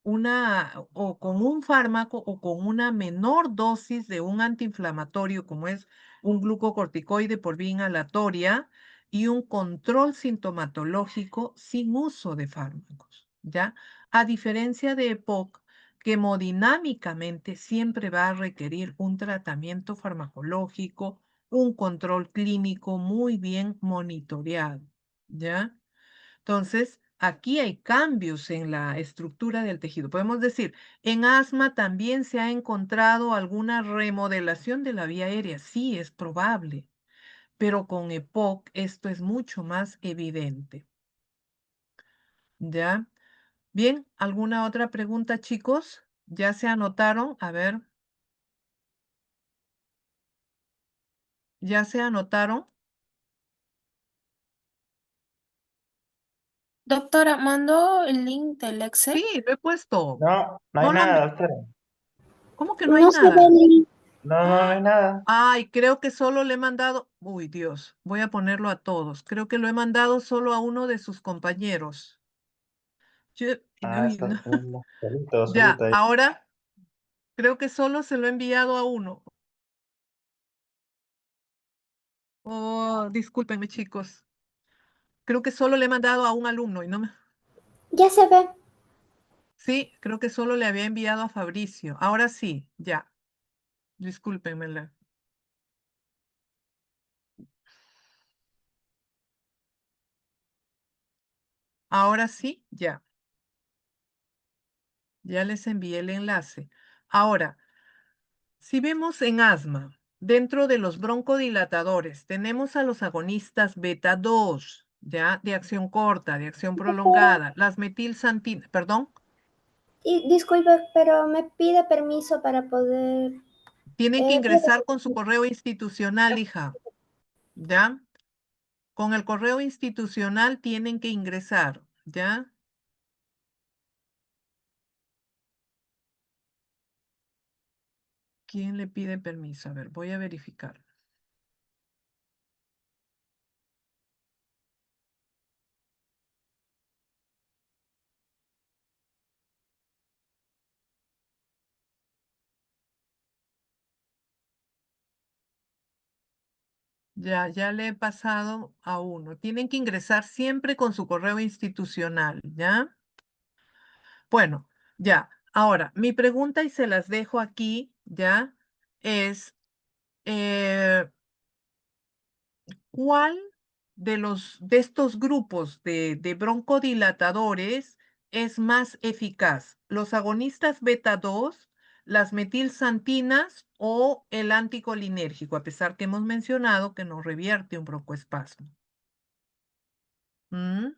o con un fármaco o con una menor dosis de un antiinflamatorio como es un glucocorticoide por vía inhalatoria y un control sintomatológico sin uso de fármacos, ¿ya? A diferencia de EPOC, que hemodinámicamente siempre va a requerir un tratamiento farmacológico, un control clínico muy bien monitoreado, ¿ya? Entonces, aquí hay cambios en la estructura del tejido. Podemos decir, en asma también se ha encontrado alguna remodelación de la vía aérea. Sí, es probable, pero con EPOC esto es mucho más evidente. ¿Ya? Bien, ¿alguna otra pregunta, chicos? ¿Ya se anotaron? A ver, ¿ya se anotaron? Doctora, ¿mandó el link del Excel? Sí, lo he puesto. No, no hay No lo han... nada, doctora. ¿Cómo que no hay No se ve nada? el link. No, no hay nada. Ay, creo que solo le he mandado... Uy, Dios, voy a ponerlo a todos. Creo que lo he mandado solo a uno de sus compañeros. Ah, Uy, estás no. poniendo solito, Ya, solito ahí. ahora creo que solo se lo he enviado a uno. Oh, discúlpenme, chicos. Creo que solo le he mandado a un alumno y no me... Ya se ve. Sí, creo que solo le había enviado a Fabricio. Ahora sí, ya. Discúlpenme. Ahora sí, ya. Ya les envié el enlace. Ahora, si vemos en asma, dentro de los broncodilatadores, tenemos a los agonistas beta 2, ya, de acción corta, de acción prolongada, las metilsantinas, perdón, Y disculpe, pero me pide permiso para poder... tienen que voy a ingresar con su correo institucional, hija, ¿ya? Con el correo institucional tienen que ingresar, ¿ya? ¿Quién le pide permiso? A ver, voy a verificar. Ya le he pasado a uno. Tienen que ingresar siempre con su correo institucional, ¿ya? Bueno, ya. Ahora, mi pregunta, y se las dejo aquí, ¿ya? Es, eh, ¿cuál de estos grupos de broncodilatadores es más eficaz? ¿Los agonistas beta 2, las metilsantinas o el anticolinérgico? A pesar que hemos mencionado que no revierte un broncoespasmo. ¿Mm?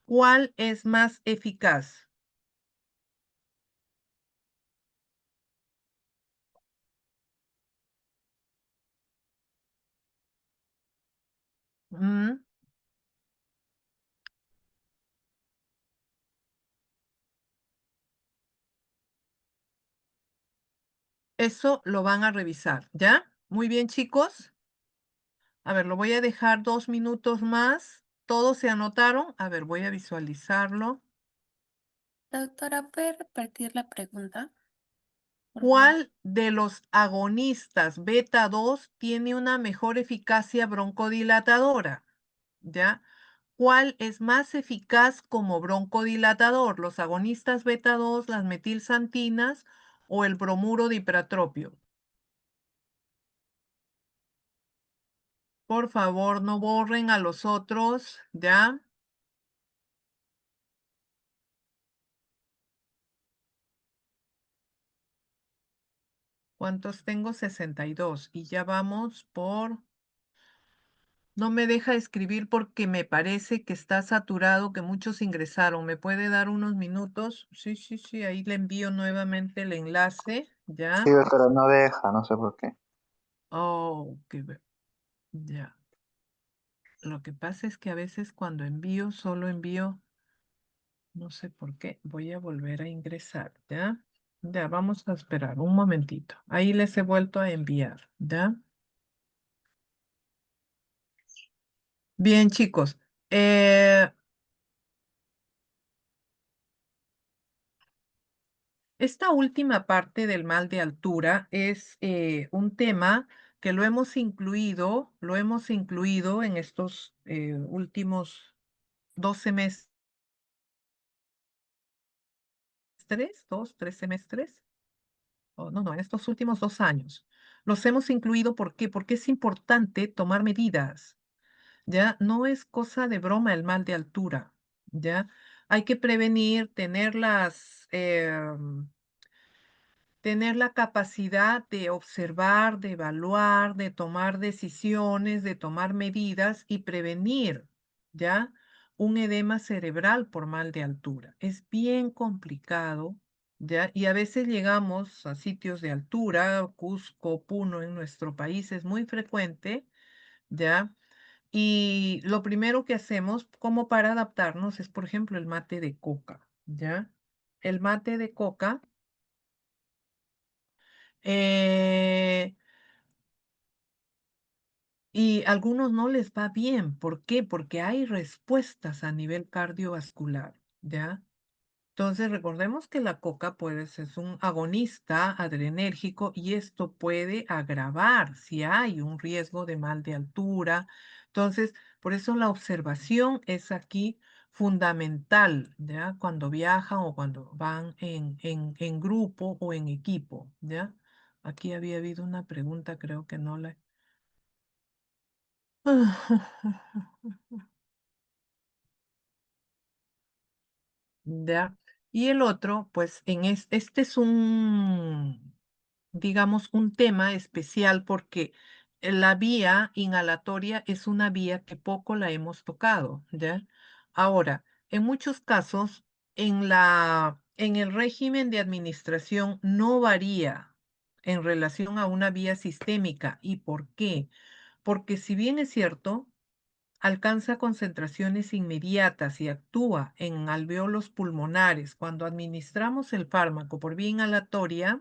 ¿Cuál es más eficaz? ¿Mm? Eso lo van a revisar, ¿ya? Muy bien, chicos. A ver, lo voy a dejar 2 minutos más. ¿Todos se anotaron? A ver, voy a visualizarlo. Doctora, ¿puede repetir la pregunta? Por favor. ¿Cuál de los agonistas beta 2 tiene una mejor eficacia broncodilatadora? ¿Ya? ¿Cuál es más eficaz como broncodilatador? ¿Los agonistas beta 2, las metilsantinas o el bromuro dipratropio? Por favor, no borren a los otros, ¿ya? ¿Cuántos tengo? 62. Y ya vamos por... No me deja escribir porque me parece que está saturado, que muchos ingresaron. ¿Me puede dar unos minutos? Sí, sí, sí. Ahí le envío nuevamente el enlace, ¿ya? Sí, pero no deja, no sé por qué. Oh, ya. Lo que pasa es que a veces cuando envío, solo envío... No sé por qué. Voy a volver a ingresar, ¿ya? Ya, vamos a esperar un momentito. Ahí les he vuelto a enviar, ¿ya? Bien, chicos. Esta última parte del mal de altura es un tema que lo hemos incluido en estos últimos 2 semestres, 3 semestres. Oh, no, en estos últimos 2 años. Los hemos incluido, ¿por qué? Porque es importante tomar medidas. ¿Ya? No es cosa de broma el mal de altura, ¿ya? Hay que prevenir, tener la capacidad de observar, de evaluar, de tomar decisiones, de tomar medidas y prevenir, ¿ya? un edema cerebral por mal de altura. Es bien complicado, ¿ya? Y a veces llegamos a sitios de altura, Cusco, Puno en nuestro país es muy frecuente, ¿ya? Y lo primero que hacemos como para adaptarnos es, por ejemplo, el mate de coca, ¿ya? El mate de coca eh, y a algunos no les va bien. ¿Por qué? Porque hay respuestas a nivel cardiovascular, ¿ya? Entonces, recordemos que la coca pues, es un agonista adrenérgico y esto puede agravar si hay un riesgo de mal de altura. Entonces, por eso la observación es aquí fundamental, ¿ya? Cuando viajan o cuando van en grupo o en equipo, ¿ya? Aquí había habido una pregunta, creo que no la... ¿Ya? Y el otro, pues este es un, digamos, un tema especial porque la vía inhalatoria es una vía que poco la hemos tocado, ¿ya? Ahora, en muchos casos, en el régimen de administración no varía en relación a una vía sistémica. ¿Y por qué? Porque si bien es cierto, alcanza concentraciones inmediatas y actúa en alveolos pulmonares cuando administramos el fármaco por vía inhalatoria,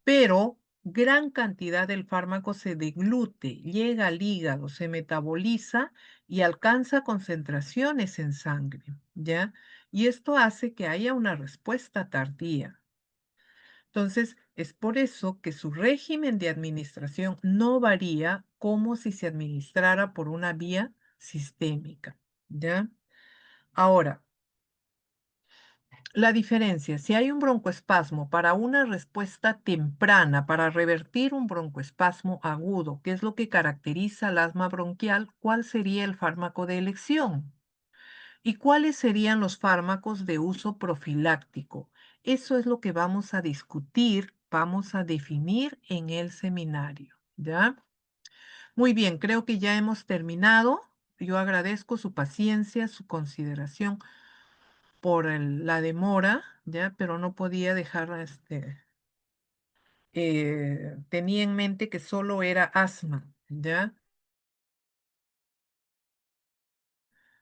pero gran cantidad del fármaco se deglute, llega al hígado, se metaboliza y alcanza concentraciones en sangre, ¿ya? Y esto hace que haya una respuesta tardía. Entonces, es por eso que su régimen de administración no varía como si se administrara por una vía sistémica, ¿ya? Ahora, la diferencia, si hay un broncoespasmo para una respuesta temprana, para revertir un broncoespasmo agudo, que es lo que caracteriza al asma bronquial, ¿cuál sería el fármaco de elección? ¿Y cuáles serían los fármacos de uso profiláctico? Eso es lo que vamos a discutir, vamos a definir en el seminario, ¿ya? Muy bien, creo que ya hemos terminado. Yo agradezco su paciencia, su consideración por la demora, ¿ya? Pero no podía dejar, tenía en mente que solo era asma, ¿ya?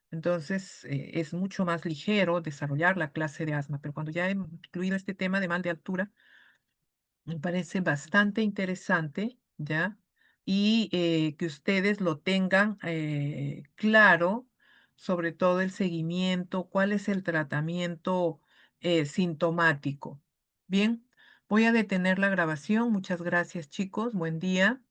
Entonces, es mucho más ligero desarrollar la clase de asma, pero cuando ya he incluido este tema de mal de altura, me parece bastante interesante, ¿ya? Y que ustedes lo tengan claro, sobre todo el seguimiento, cuál es el tratamiento sintomático. Bien, voy a detener la grabación. Muchas gracias, chicos. Buen día.